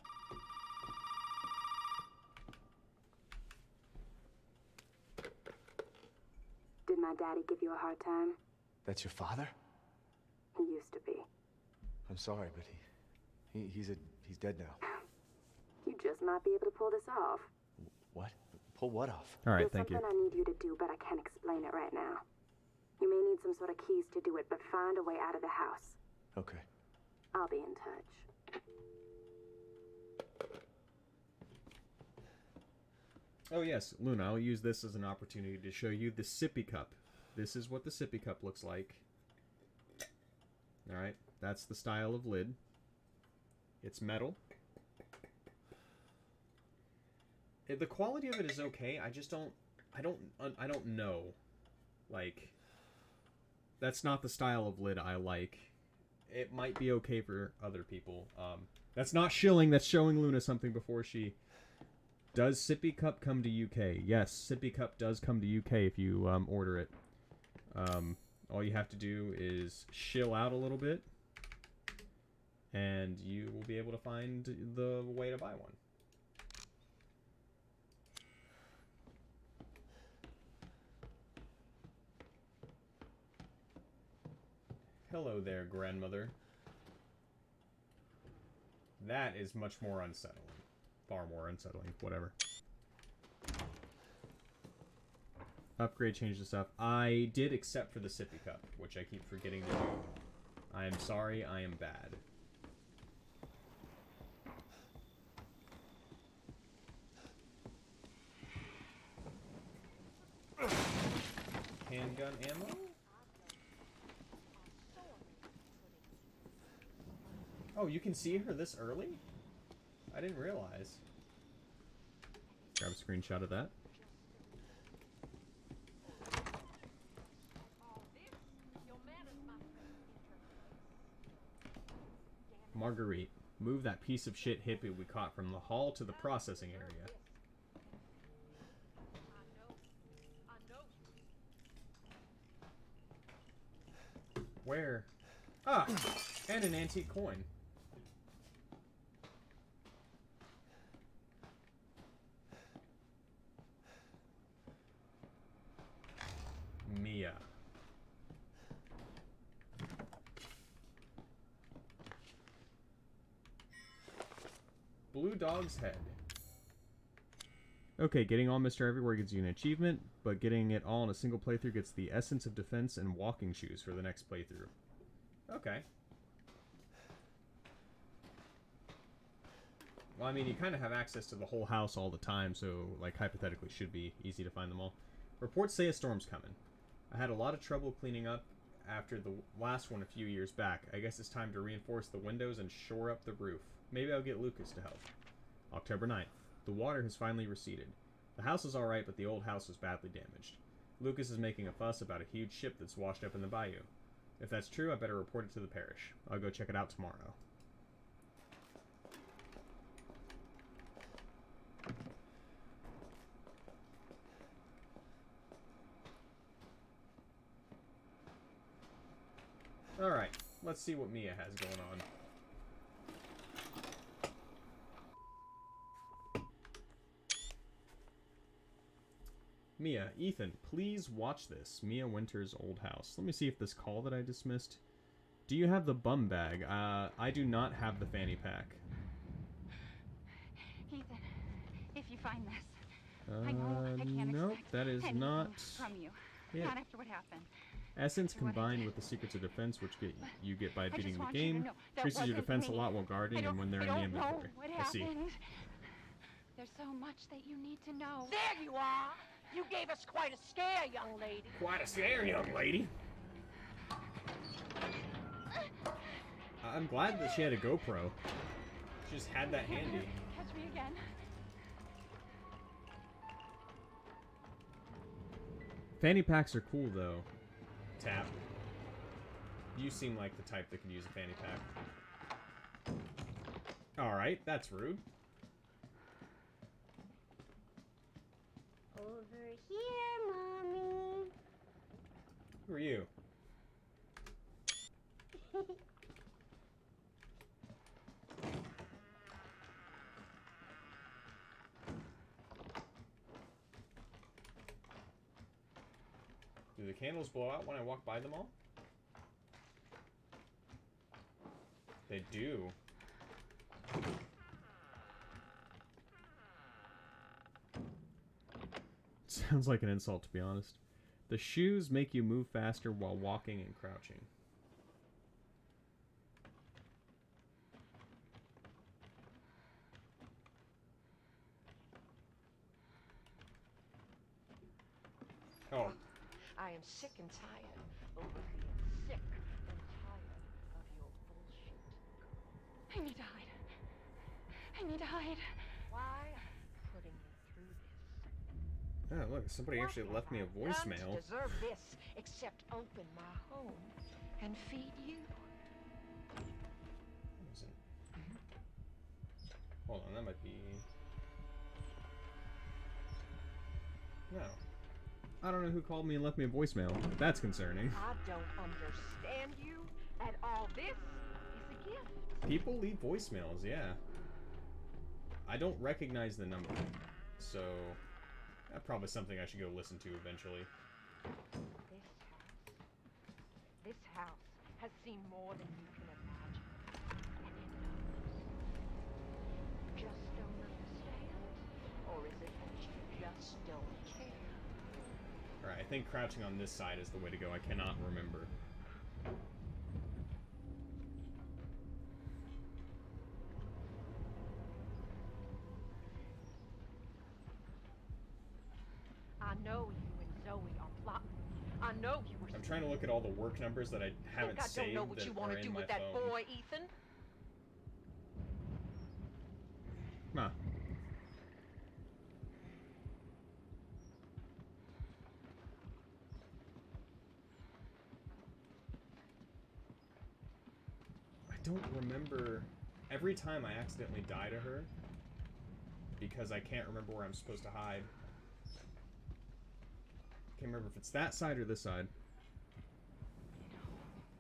H: Did my daddy give you a hard time?
E: That's your father?
H: He used to be.
E: I'm sorry, but he's dead now.
H: You just might be able to pull this off.
E: What? Pull what off?
A: All right, thank you.
H: There's something I need you to do, but I can't explain it right now. You may need some sort of keys to do it, but find a way out of the house.
E: Okay.
H: I'll be in touch.
A: Oh yes, Luna, I'll use this as an opportunity to show you the sippy cup. This is what the sippy cup looks like. Alright, that's the style of lid. It's metal. The quality of it is okay, I just don't... I don't know. Like, that's not the style of lid I like. It might be okay for other people. That's not shilling, that's showing Luna something before she... Does Sippy Cup come to UK? Yes, Sippy Cup does come to UK if you order it. All you have to do is shill out a little bit, and you will be able to find the way to buy one. Hello there, grandmother. That is much more unsettling. Far more unsettling. Whatever. Upgrade, change the stuff. I did except for the sippy cup, which I keep forgetting to do. I am sorry, I am bad. Handgun ammo? Oh, you can see her this early? I didn't realize. Grab a screenshot of that. Marguerite, move that piece of shit hippie we caught from the hall to the processing area. Where? Ah! And an antique coin. Mia. Blue Dog's Head. Okay, getting all Mr. Everywhere gives you an achievement, but getting it all in a single playthrough gets the Essence of Defense and Walking Shoes for the next playthrough. Okay. Well, I mean, you kind of have access to the whole house all the time, so, like, hypothetically should be easy to find them all. Reports say a storm's coming. I had a lot of trouble cleaning up after the last one a few years back. I guess it's time to reinforce the windows and shore up the roof. Maybe I'll get Lucas to help. October 9th. The water has finally receded. The house is alright, but the old house was badly damaged. Lucas is making a fuss about a huge ship that's washed up in the bayou. If that's true, I better report it to the parish. I'll go check it out tomorrow. Alright, let's see what Mia has going on. Mia, Ethan, please watch this. Mia Winter's old house. Let me see if this call that I dismissed. Do you have the bum bag? I do not have the fanny pack.
B: Ethan, if you find this, I know I can't
A: nope,
B: expect
A: that is
B: anything
A: not
B: from you.
A: it.
B: Not after what happened.
A: Essence
B: After what I
A: combined
B: did.
A: with the secrets of defense, which you get by
B: I
A: beating
B: just
A: the
B: want you to
A: game,
B: know that
A: increases your
B: wasn't
A: defense a
B: me.
A: lot while guarding and when they're in the
B: I don't
A: inventory.
B: know what
A: I see.
B: happened. There's so much that you need to know.
J: There you are. You gave us quite a scare, young lady.
A: Quite a scare, young lady. I'm glad that she had a GoPro. She just had that handy.
B: Catch me again.
A: Fanny packs are cool, though. Tap. You seem like the type that could use a fanny pack. Alright, that's rude.
M: Over here, Mommy.
A: Who are you? Do the candles blow out when I walk by them all? They do. Sounds like an insult, to be honest. The shoes make you move faster while walking and crouching. Oh.
J: I am sick and tired of being sick and tired of your bullshit.
B: I need to hide. I need to hide.
J: Why are you putting me through this?
A: Oh, look, somebody actually left me a
J: What have I done
A: voicemail.
J: to deserve this except open my home and feed you?
A: Hold on, that might be... No. I don't know who called me and left me a voicemail. That's concerning.
J: I don't understand you at all. This is a gift.
A: People leave voicemails, yeah. I don't recognize the number. So, that's probably something I should go listen to eventually.
J: This house has seen more than you can imagine. And it knows. You just don't understand? Or is it that you just don't care?
A: Alright, I think crouching on this side is the way to go. I cannot remember.
J: I know you and Zoe are plotting. I know you were.
A: I'm trying to look at all the work numbers that I haven't
J: I
A: saved
J: don't know what
A: that
J: you
A: are
J: want to
A: in
J: do
A: my
J: with that
A: phone.
J: boy, Ethan.
A: Huh. I don't remember. Every time I accidentally die to her because I can't remember where I'm supposed to hide. Can't remember if it's that side or this side.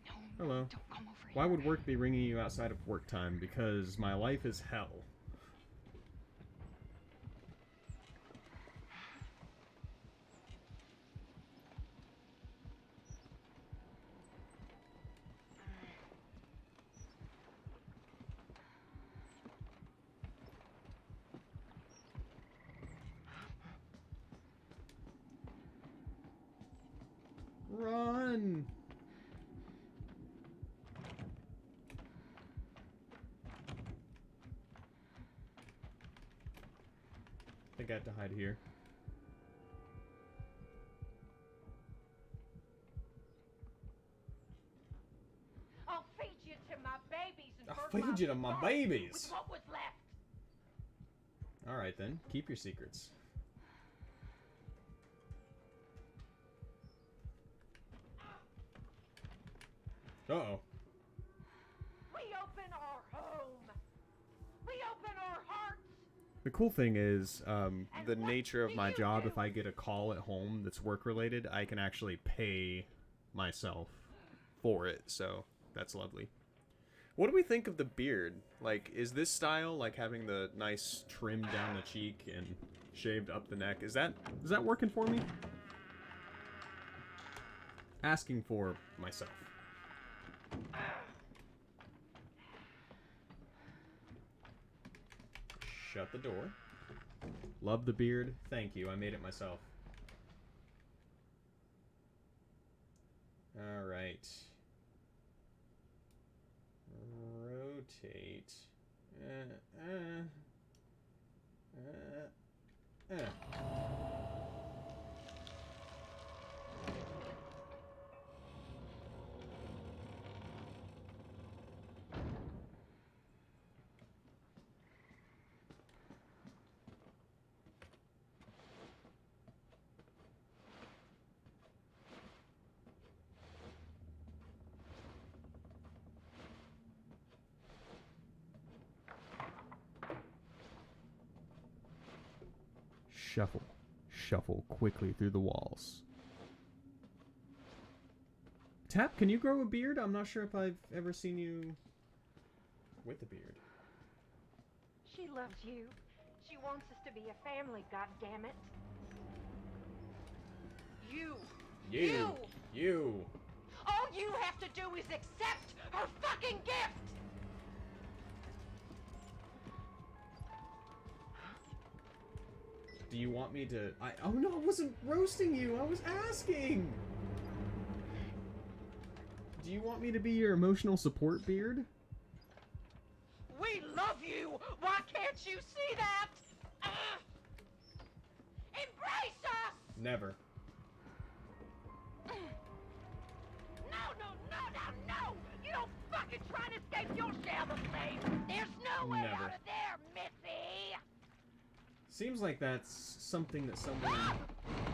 B: No,
A: Hello.
B: don't come over here.
A: Why would work be ringing you outside of work time? Because my life is hell. Run! I think I have to hide here. Feed you to my babies.
F: With what was left.
A: All right then, keep your secrets. Uh-oh.
J: We open our home. We open our hearts.
A: The cool thing is, the nature of my job, if I get a call at home that's work-related, I can actually pay myself for it, so that's lovely. What do we think of the beard? Like, is this style, like having the nice trim down the cheek and shaved up the neck, is that working for me? Asking for myself. Shut the door. Love the beard. Thank you. I made it myself. All right. Rotate. Shuffle. Shuffle quickly through the walls. Tap, can you grow a beard? I'm not sure if I've ever seen you with a beard.
J: She loves you. She wants us to be a family, goddammit. You. All you have to do is accept her fucking gift.
A: Do you want me to... Oh no, I wasn't roasting you. I was asking. Do you want me to be your emotional support beard?
J: We love you. Why can't you see that? Embrace us.
A: Never.
J: No. You don't fucking try to escape your share of the flame. There's no way
A: Never.
J: out of there, Missy.
A: Seems like that's something that someone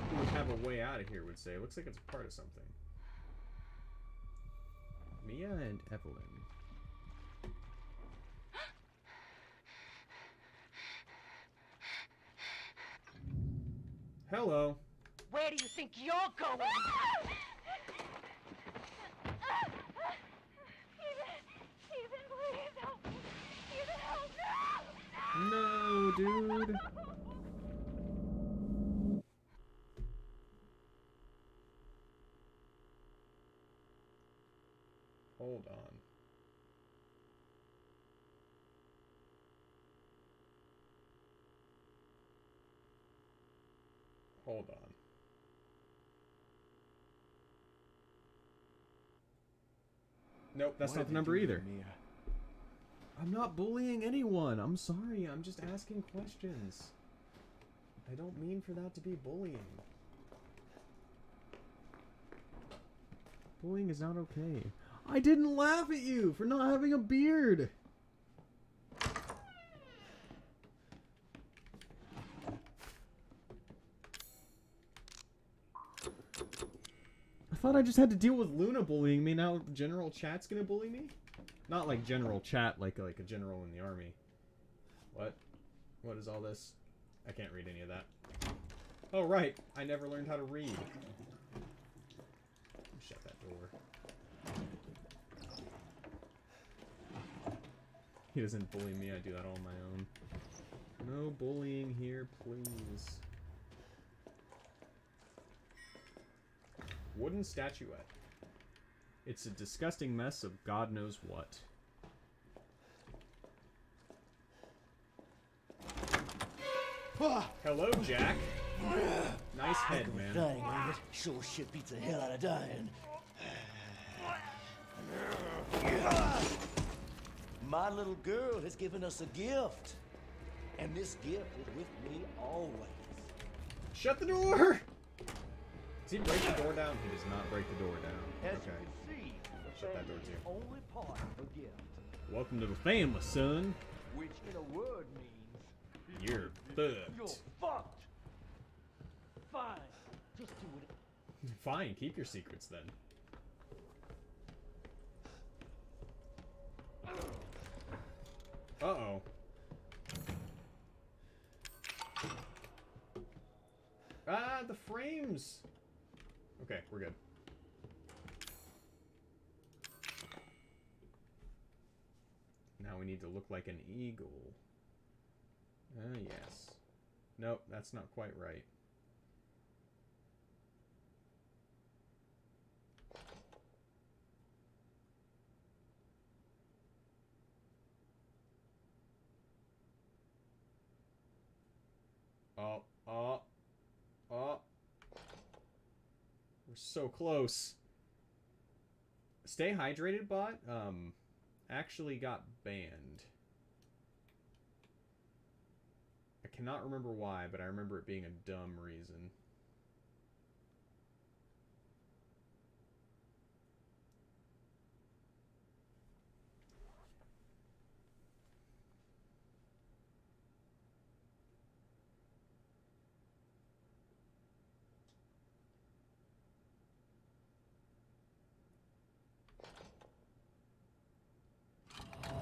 A: who would have a way out of here would say. It looks like it's a part of something. Mia and Evelyn. Hello.
J: Where do you think you're going? Ethan, please help me. Ethan, help.
A: No, dude. Hold on. Hold on. Nope, that's not the number either. I'm not bullying anyone. I'm sorry. I'm just asking questions. I don't mean for that to be bullying. Bullying is not okay. I didn't laugh at you for not having a beard. I thought I just had to deal with Luna bullying me. Now general chat's gonna bully me? Not like general chat, like a general in the army. What? What is all this? I can't read any of that. Oh right, I never learned how to read. Shut that door. He doesn't bully me, I do that all on my own. No bullying here, please. Wooden statuette. It's a disgusting mess of God knows what. Hello, Jack. Nice head, man.
K: Dying, ain't it? Sure shit beats the hell out of dying. My little girl has given us a gift. And this gift is with me always.
A: Shut the door! Does he break the door down? He does not break the door down.
K: As
A: Okay.
K: you can see,
A: Shut that door too.
K: only part of a gift.
A: Welcome to the family, son.
E: Which in a word means...
A: You're fucked.
E: You're fucked! Fine, just do it.
A: Fine, keep your secrets then. Uh-oh. Ah, the frames! Okay, we're good. Now we need to look like an eagle. Yes. Nope, that's not quite right. Oh, oh, oh. We're so close. Stay Hydrated bot, actually got banned. I cannot remember why, but I remember it being a dumb reason.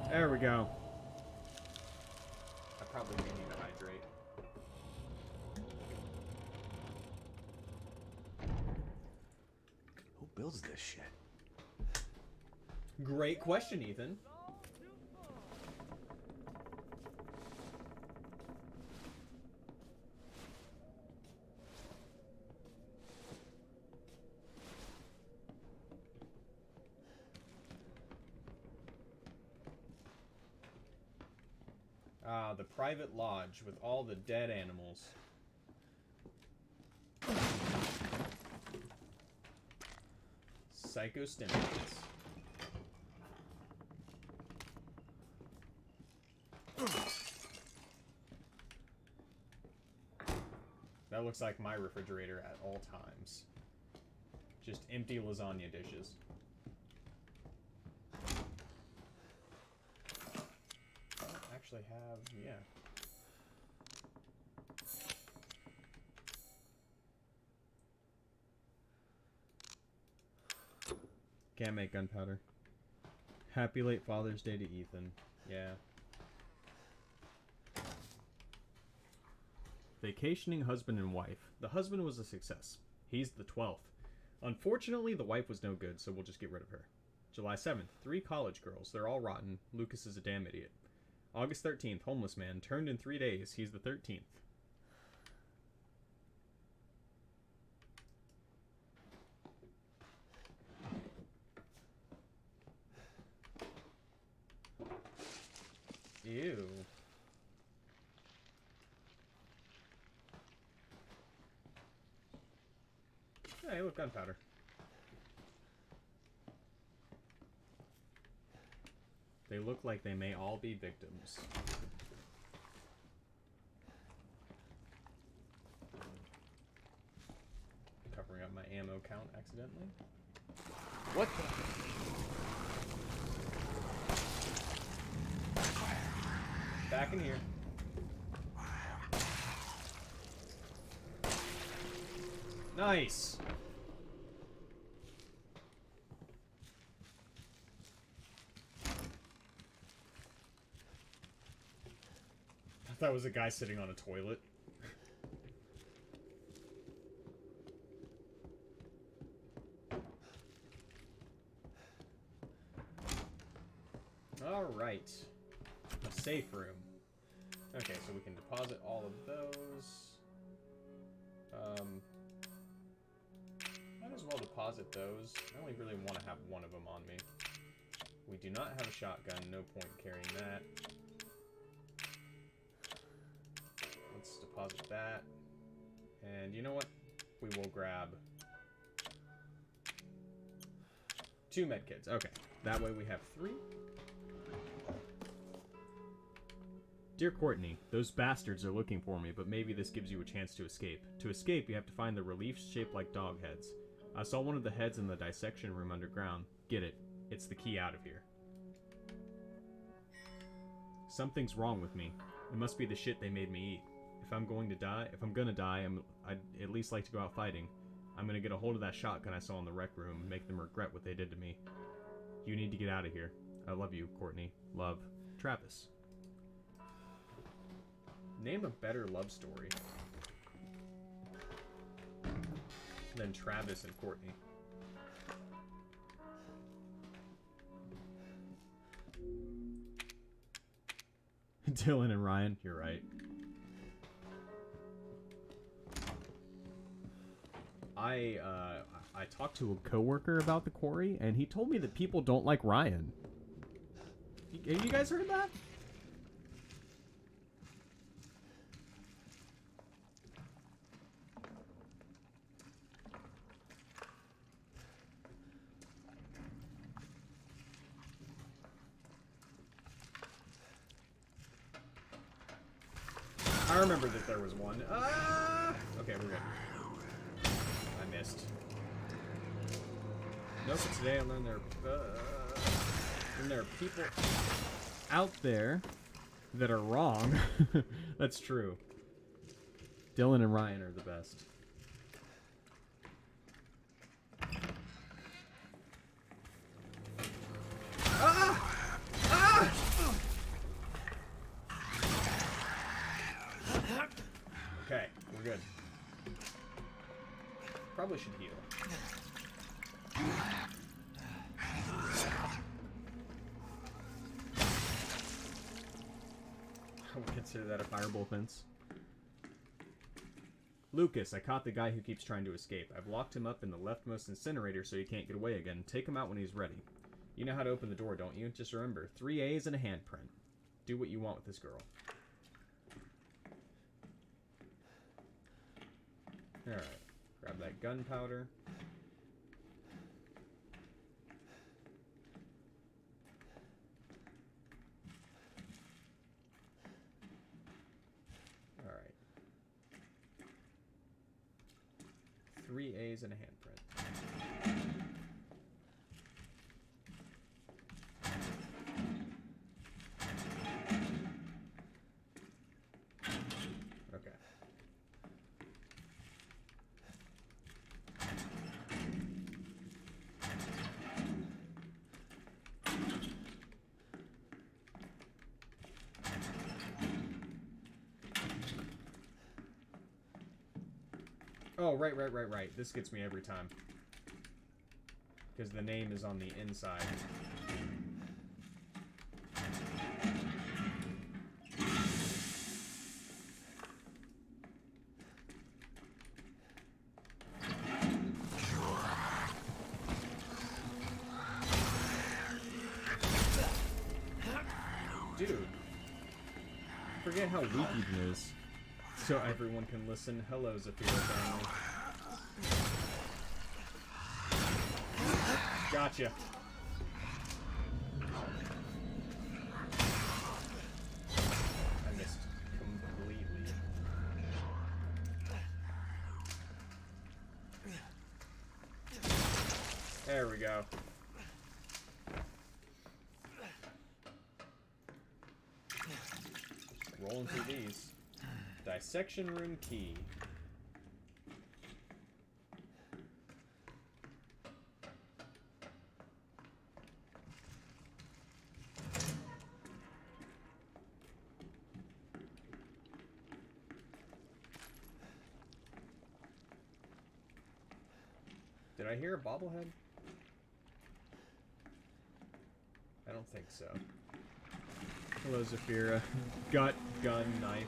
A: There we go. I probably do need to hydrate.
E: Who builds this shit?
A: Great question, Ethan. Ah, the private lodge with all the dead animals. Psychostimulants. That looks like my refrigerator at all times. Just empty lasagna dishes. Actually have, yeah. Can't make gunpowder. Happy late Father's Day to Ethan. Yeah. Vacationing husband and wife. The husband was a success. He's the 12th. Unfortunately, the wife was no good, so we'll just get rid of her. July 7th. 3 college girls. They're all rotten. Lucas is a damn idiot. August 13th, homeless man, turned in 3 days. He's the 13th. Ew. Hey, look, gunpowder. They look like they may all be victims. Covering up my ammo count accidentally.
E: What the?
A: Back in here. Nice! That was a guy sitting on a toilet. Alright. A safe room. Okay, so we can deposit all of those. Might as well deposit those. I only really want to have one of them on me. We do not have a shotgun. No point carrying that. Let's deposit that. And you know what? We will grab 2 medkits. Okay. That way we have 3. Dear Courtney, those bastards are looking for me, but maybe this gives you a chance to escape. To escape, you have to find the reliefs shaped like dog heads. I saw one of the heads in the dissection room underground. Get it. It's the key out of here. Something's wrong with me. It must be the shit they made me eat. If I'm gonna die, I'd at least like to go out fighting. I'm gonna get a hold of that shotgun I saw in the rec room and make them regret what they did to me. You need to get out of here. I love you, Courtney. Love, Travis. Name a better love story than Travis and Courtney. Dylan and Ryan, you're right. I talked to a coworker about the quarry, and he told me that people don't like Ryan. Have you guys heard of that? I remember that there was one. Okay, we're good. I missed. Nope, today I learned there are people out there that are wrong. That's true. Dylan and Ryan are the best. Okay, we're good. Probably should heal. I would consider that a fireball fence. Lucas, I caught the guy who keeps trying to escape. I've locked him up in the leftmost incinerator so he can't get away again. Take him out when he's ready. You know how to open the door, don't you? Just remember, 3 A's and a handprint. Do what you want with this girl. Alright, grab that gunpowder. Alright. 3 A's and a handprint. Okay. Oh, right. This gets me every time. Because the name is on the inside. Dude. Forget how weak even is. So everyone can listen. Hello, Zafira family. Gotcha. I missed completely. There we go. Rolling through these. Dissection room key. Did I hear a bobblehead? I don't think so. Hello, Zafira. Gut, gun, knife.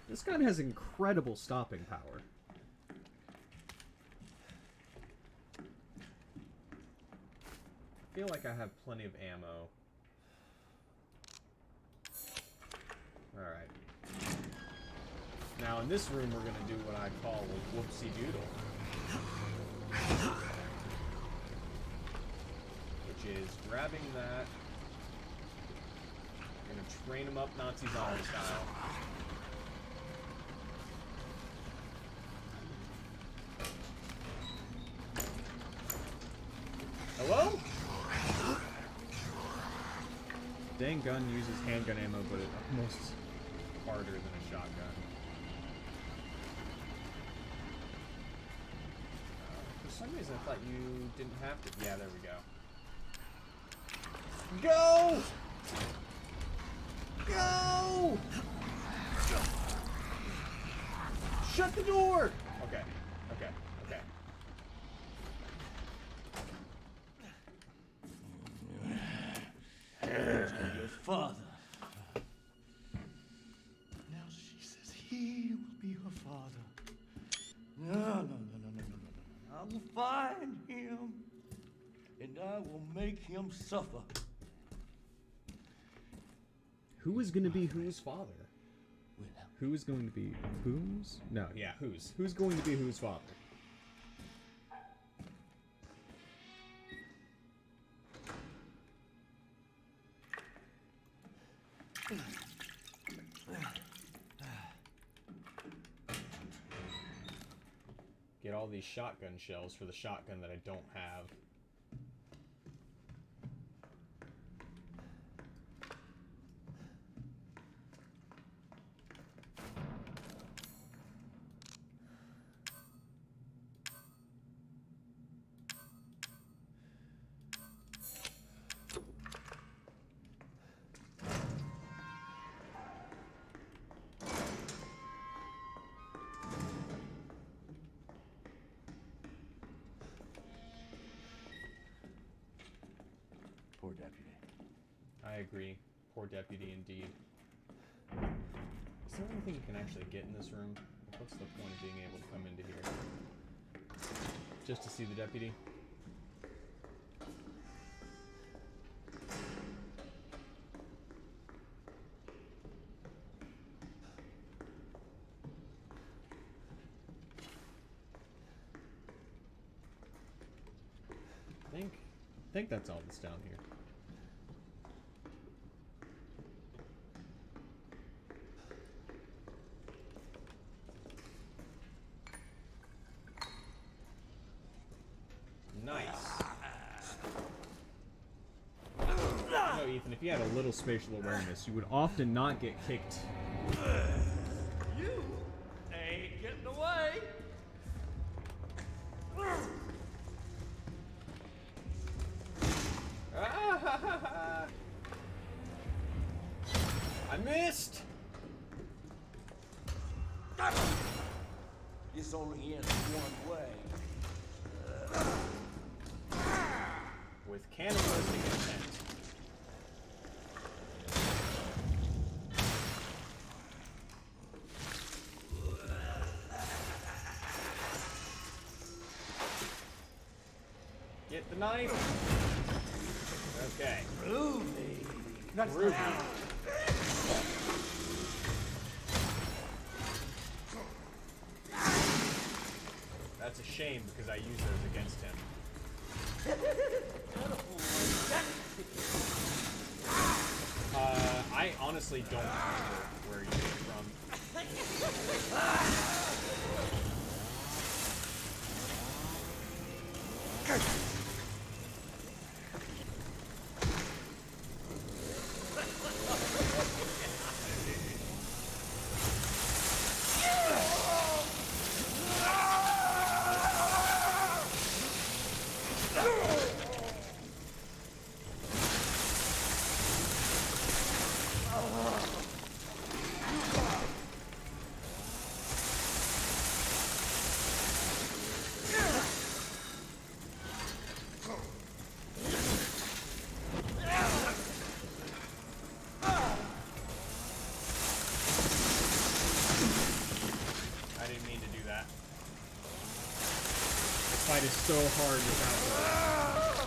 A: This gun has incredible stopping power. I feel like I have plenty of ammo. Alright. Now in this room we're gonna do what I call a whoopsie doodle. Which is grabbing that. We're gonna train him up Nazi zombie style. Hello? Dang gun uses handgun ammo, but it's almost harder than a shotgun. For some reason, I thought you didn't have to. Yeah, there we go. Go! Go! Shut the door! Okay, okay, okay.
K: Your father. Now she says he will be her father. No. I will find him, and I will make him suffer.
A: Who is going to be whose father? Who is going to be whose? No, yeah, whose? Who's going to be whose father? Get all these shotgun shells for the shotgun that I don't have.
K: Poor deputy.
A: I agree. Poor deputy indeed. Is there anything you can actually get in this room? What's the point of being able to come into here? Just to see the deputy? I think that's all that's down here. Nice. No, Ethan, if you had a little spatial awareness, you would often not get kicked.
K: You ain't getting away.
A: I missed!
K: This only ends one way.
A: With cannibalistic intent. Get the knife. Okay.
K: Groovy.
A: Groovy. That's a shame because I use those against him. I honestly don't remember where you came from. Fight is so hard without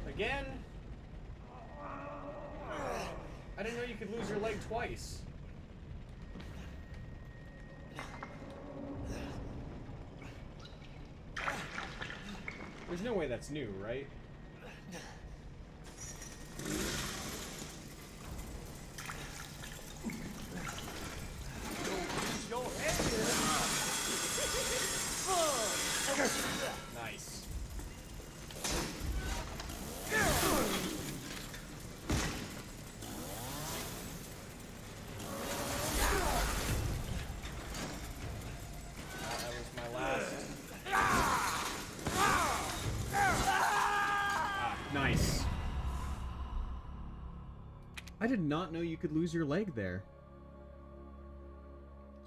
A: Again? I didn't know you could lose your leg twice. There's no way that's new, right? Nice. That was my last. Nice. I did not know you could lose your leg there.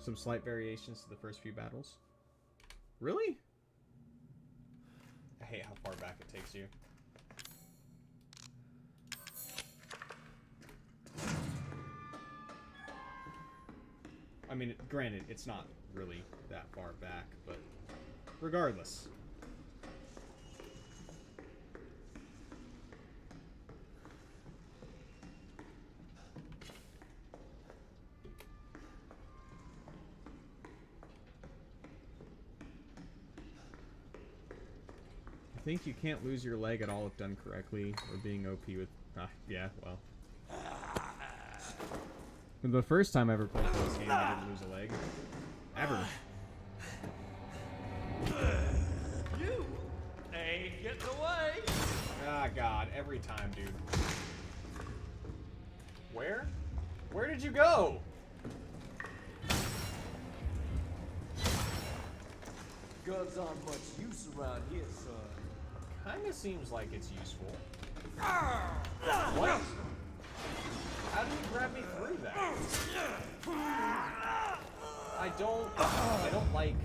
A: Some slight variations to the first few battles. Really? I hate how far back it takes you. I mean, granted, it's not really that far back, but regardless. I think you can't lose your leg at all if done correctly, or being OP with... yeah, well. The first time I ever played this game, I didn't lose a leg. Ever.
K: You ain't getting away.
A: Ah, God, every time, dude. Where? Where did you go?
K: Guns aren't much use around here, son.
A: Kinda seems like it's useful. What? How did you grab me through that? I don't like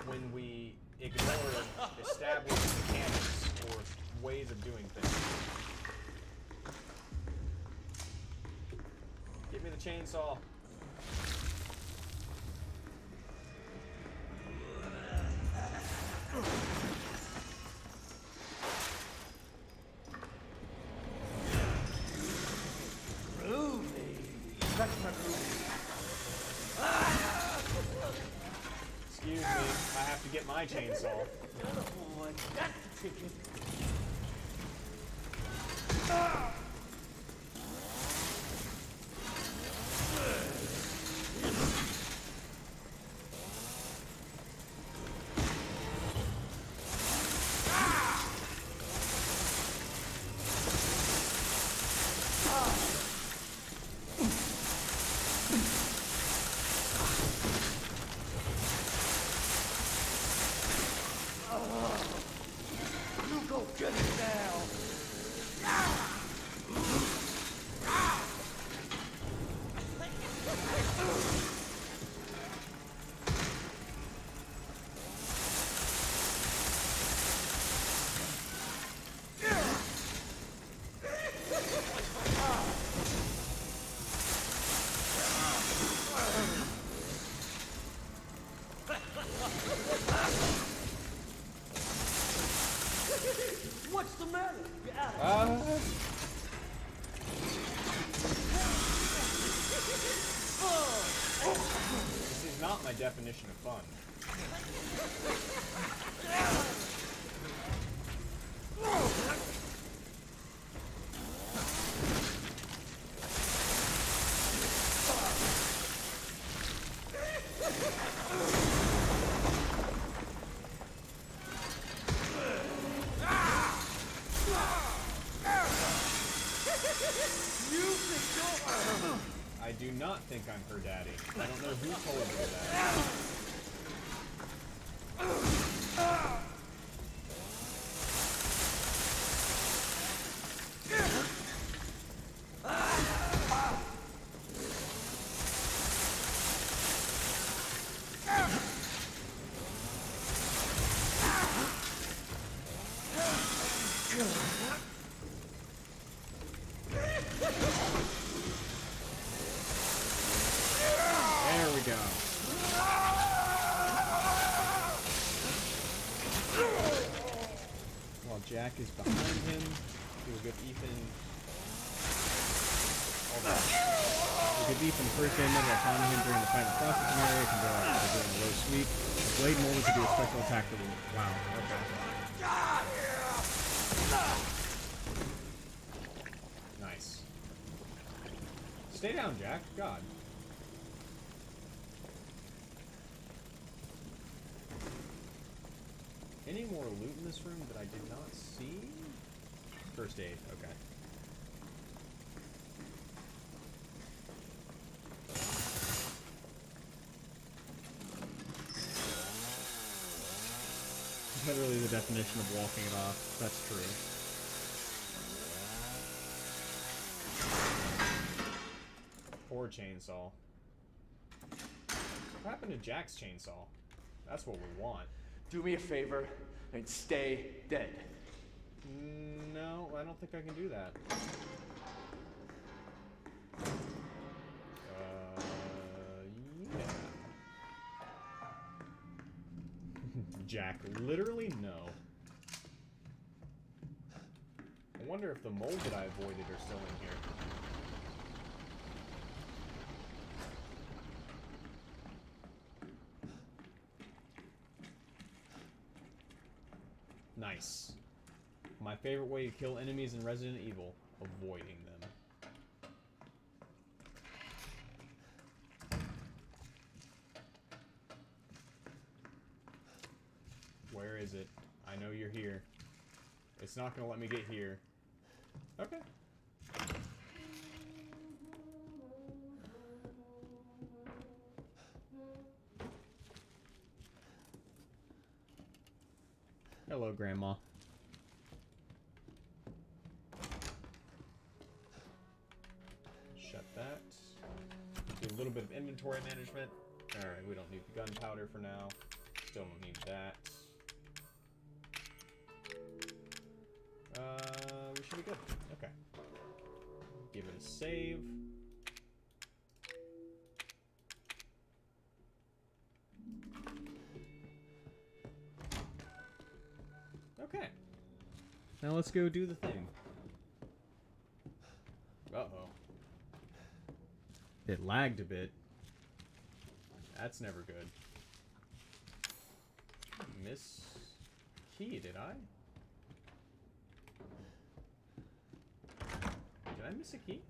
A: when we ignore established mechanics or ways of doing things. Give me the chainsaw. Excuse me, I have to get my chainsaw.
K: That's the ticket. What's the matter? You're out of
A: This is not my definition of fun. I do not think I'm her daddy. I don't know who told her that. There we go. While Jack is behind him, do a good Ethan. Hold on. A good Ethan first aid method while taunting him during the final processing area can go out by doing a low sweep. The blade molded to do a special attack for the... Wow, okay. Stay down, Jack. God. Any more loot in this room that I did not see? First aid, okay. Literally the definition of walking it off. That's true. Poor chainsaw. What happened to Jack's chainsaw? That's what we want.
E: Do me a favor and stay dead.
A: No, I don't think I can do that. Yeah. Jack, literally no. I wonder if the mold that I avoided are still in here. Nice. My favorite way to kill enemies in Resident Evil, avoiding them. Where is it? I know you're here. It's not gonna let me get here. Okay. Hello, Grandma. Shut that. Do a little bit of inventory management. Alright, we don't need the gunpowder for now. Still don't need that. We should be good. Okay. Give it a save. Okay. Now let's go do the thing. Uh-oh. It lagged a bit. That's never good. Miss key, did I? Did I miss a key?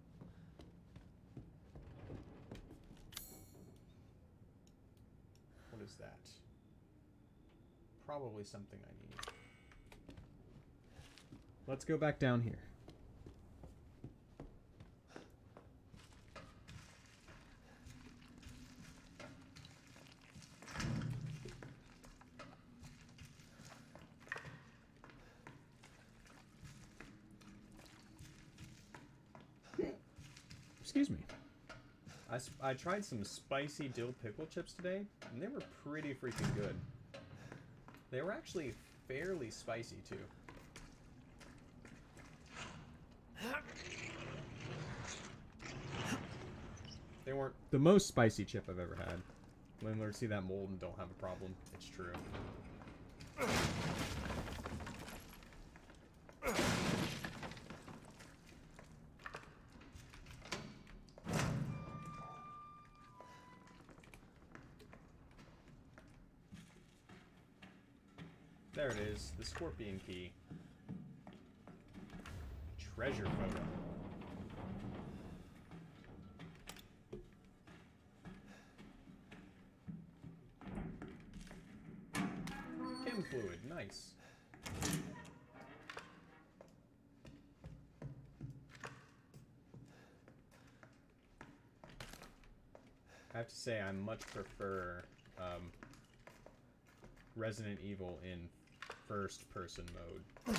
A: What is that? Probably something I need. Let's go back down here. Excuse me. I tried some spicy dill pickle chips today, and they were pretty freaking good. They were actually fairly spicy, too. They weren't the most spicy chip I've ever had. Landlords see that mold and don't have a problem. It's true. There it is, the scorpion key. Treasure photo. Chem fluid, nice. I have to say, I much prefer Resident Evil in first-person mode.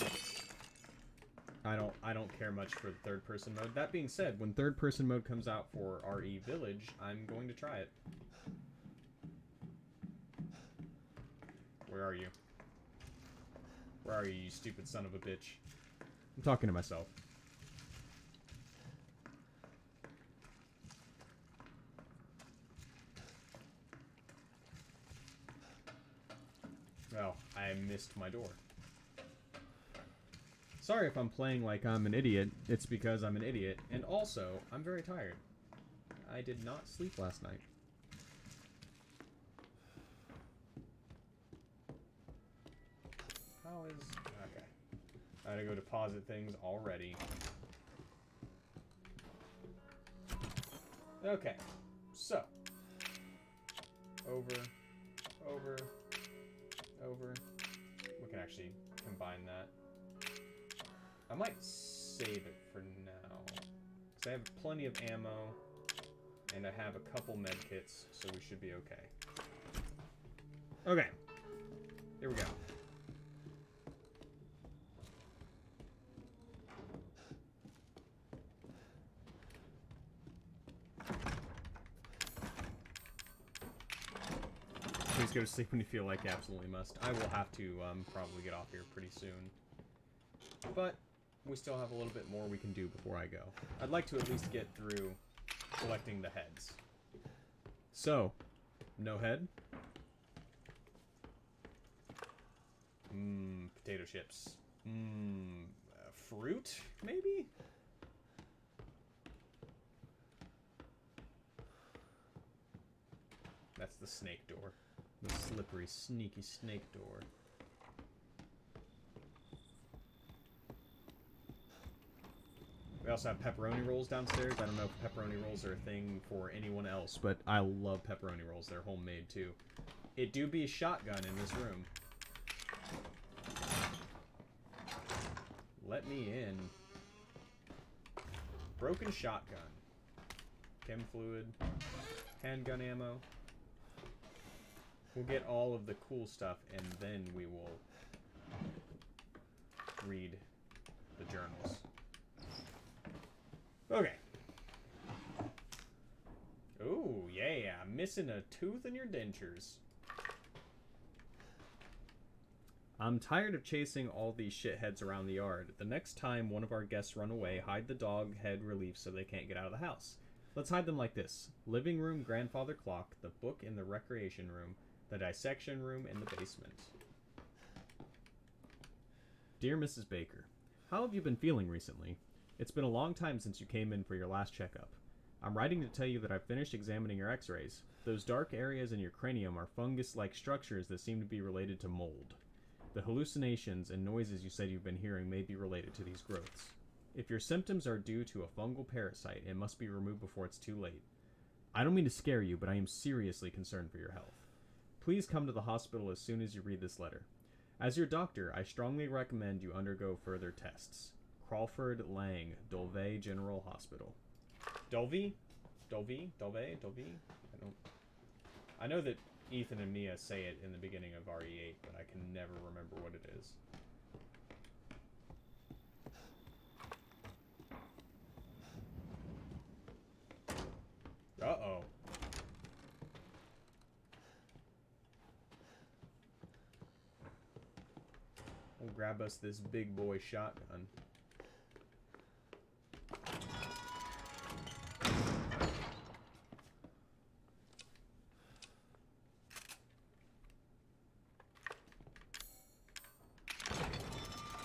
A: I don't care much for the third-person mode. That being said, when third-person mode comes out for RE Village, I'm going to try it. Where are you? Where are you, you stupid son of a bitch? I'm talking to myself. Well, I missed my door. Sorry if I'm playing like I'm an idiot. It's because I'm an idiot. And also, I'm very tired. I did not sleep last night. How is... Okay. I gotta go deposit things already. Okay, so over. We can actually combine that. I might save it for now, because I have plenty of ammo, and I have a couple med kits, so we should be okay. Okay, here we go. Please go to sleep when you feel like you absolutely must. I will have to probably get off here pretty soon. But we still have a little bit more we can do before I go. I'd like to at least get through collecting the heads. So, no head. Potato chips. Fruit, maybe? That's the snake door. The slippery, sneaky snake door. We also have pepperoni rolls downstairs. I don't know if pepperoni rolls are a thing for anyone else, but I love pepperoni rolls. They're homemade, too. It do be a shotgun in this room. Let me in. Broken shotgun. Chem fluid. Handgun ammo. We'll get all of the cool stuff, and then we will read the journals. Okay. Ooh, yeah. Missing a tooth in your dentures. I'm tired of chasing all these shitheads around the yard. The next time one of our guests run away, hide the dog head relief so they can't get out of the house. Let's hide them like this. Living room, grandfather clock, the book in the recreation room, the dissection room in the basement. Dear Mrs. Baker, how have you been feeling recently? It's been a long time since you came in for your last checkup. I'm writing to tell you that I've finished examining your x-rays. Those dark areas in your cranium are fungus-like structures that seem to be related to mold. The hallucinations and noises you said you've been hearing may be related to these growths. If your symptoms are due to a fungal parasite, it must be removed before it's too late. I don't mean to scare you, but I am seriously concerned for your health. Please come to the hospital as soon as you read this letter. As your doctor, I strongly recommend you undergo further tests. Crawford Lang, Dolvay General Hospital. Dolvey? I know that Ethan and Mia say it in the beginning of RE8, but I can never remember what it is. Uh-oh. We'll grab us this big boy shotgun.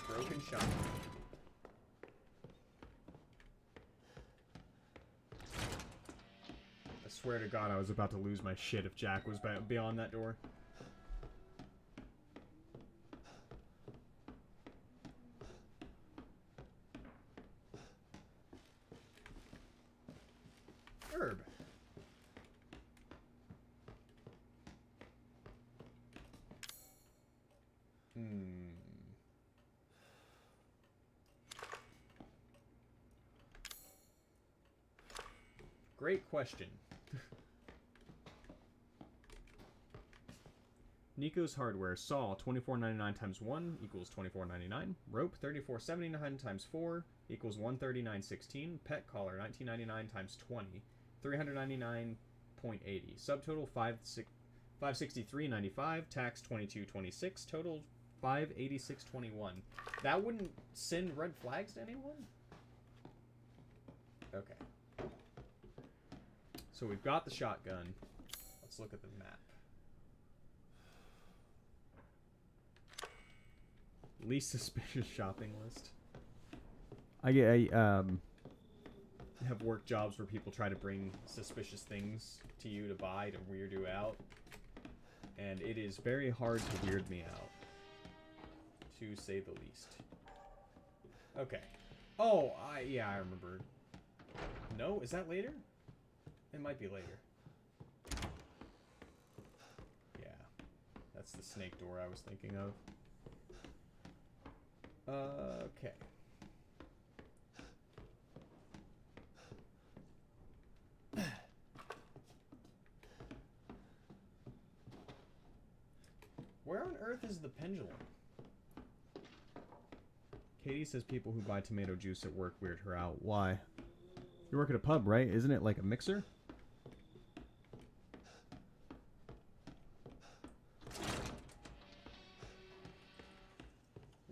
A: Broken shotgun. I swear to God I was about to lose my shit if Jack was beyond that door. Herb. Great question. Nico's Hardware. Saw, $24.99 times 1 equals $24.99. Rope, $34.79 times 4 equals $139.16. Pet collar, $19.99 times 20, $399.80. Subtotal, $563.95. Tax, $22.26. Total, $586.21. That wouldn't send red flags to anyone? Okay. So we've got the shotgun. Let's look at the map. Least suspicious shopping list. I have work jobs where people try to bring suspicious things to you to buy to weird you out. And it is very hard to weird me out. To say the least. Okay. Oh, yeah, I remember. No? Is that later? It might be later. Yeah. That's the snake door I was thinking of. Okay. Where on earth is the pendulum? Katie says people who buy tomato juice at work weird her out. Why? You work at a pub, right? Isn't it like a mixer?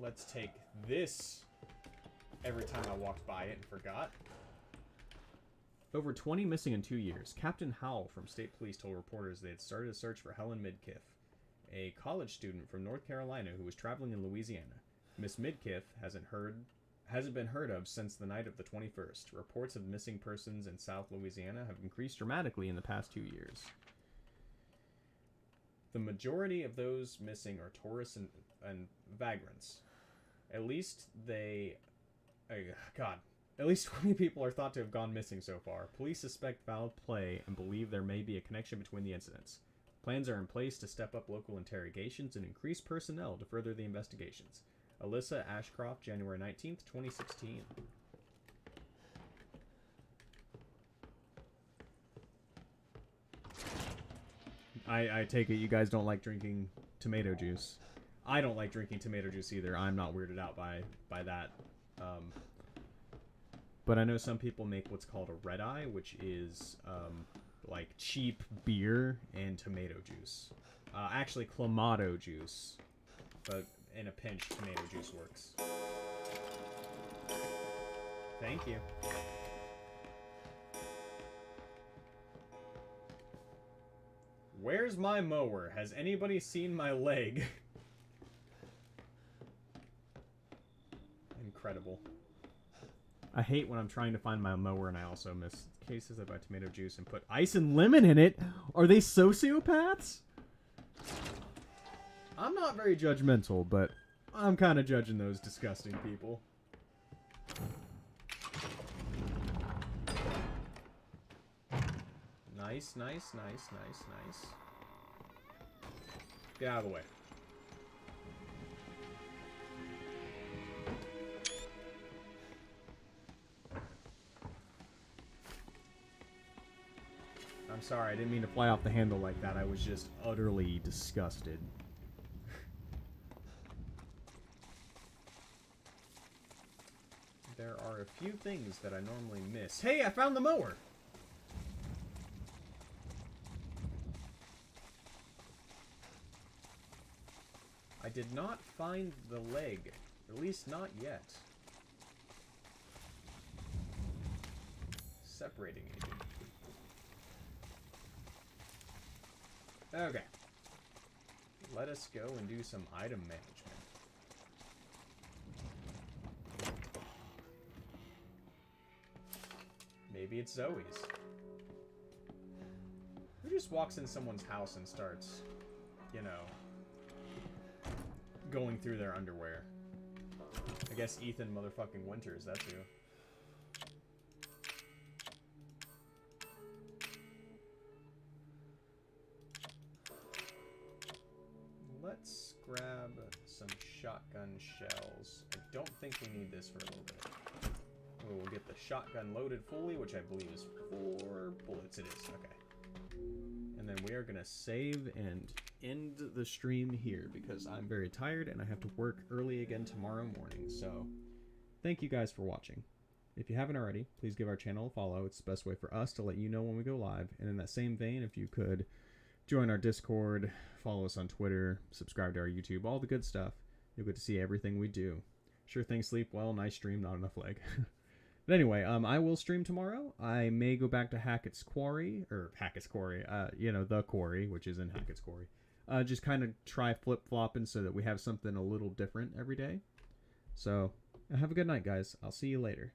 A: Let's take this every time I walked by it and forgot. Over 20 missing in 2 years. Captain Howell from State Police told reporters they had started a search for Helen Midkiff, a college student from North Carolina who was traveling in Louisiana. Miss Midkiff hasn't been heard of since the night of the 21st. Reports of missing persons in South Louisiana have increased dramatically in the past 2 years. The majority of those missing are tourists and vagrants. At least 20 people are thought to have gone missing so far. Police suspect foul play and believe there may be a connection between the incidents. Plans are in place to step up local interrogations and increase personnel to further the investigations. Alyssa Ashcroft, January 19th, 2016. I take it you guys don't like drinking tomato juice. I don't like drinking tomato juice either. I'm not weirded out by that. But I know some people make what's called a red eye, which is like cheap beer and tomato juice. Actually, clamato juice. But in a pinch, tomato juice works. Thank you. Where's my mower? Has anybody seen my leg? Incredible. I hate when I'm trying to find my mower and I also miss cases. I buy tomato juice and put ice and lemon in it. Are they sociopaths? I'm not very judgmental, but I'm kind of judging those disgusting people. Nice, nice, nice, nice, nice. Get out of the way. I'm sorry, I didn't mean to fly off the handle like that. I was just utterly disgusted. There are a few things that I normally miss. Hey, I found the mower! I did not find the leg. At least not yet. Separating agent. Okay. Let us go and do some item management. Maybe it's Zoe's. Who just walks in someone's house and starts, you know, going through their underwear? I guess Ethan motherfucking Winters, that's who. Let's grab some shotgun shells. I don't think we need this for a little bit. We'll get the shotgun loaded fully, which I believe is 4 bullets. It is. Okay. And then we are going to save and end the stream here because I'm very tired and I have to work early again tomorrow morning. So thank you guys for watching. If you haven't already, please give our channel a follow. It's the best way for us to let you know when we go live. And in that same vein, if you could join our Discord, follow us on Twitter, subscribe to our YouTube, all the good stuff. You'll get to see everything we do. Sure thing, sleep well, nice stream, not enough leg. But anyway, I will stream tomorrow. I may go back to Hackett's Quarry, you know, the quarry, which is in Hackett's Quarry. Just kind of try flip-flopping so that we have something a little different every day. So, have a good night, guys. I'll see you later.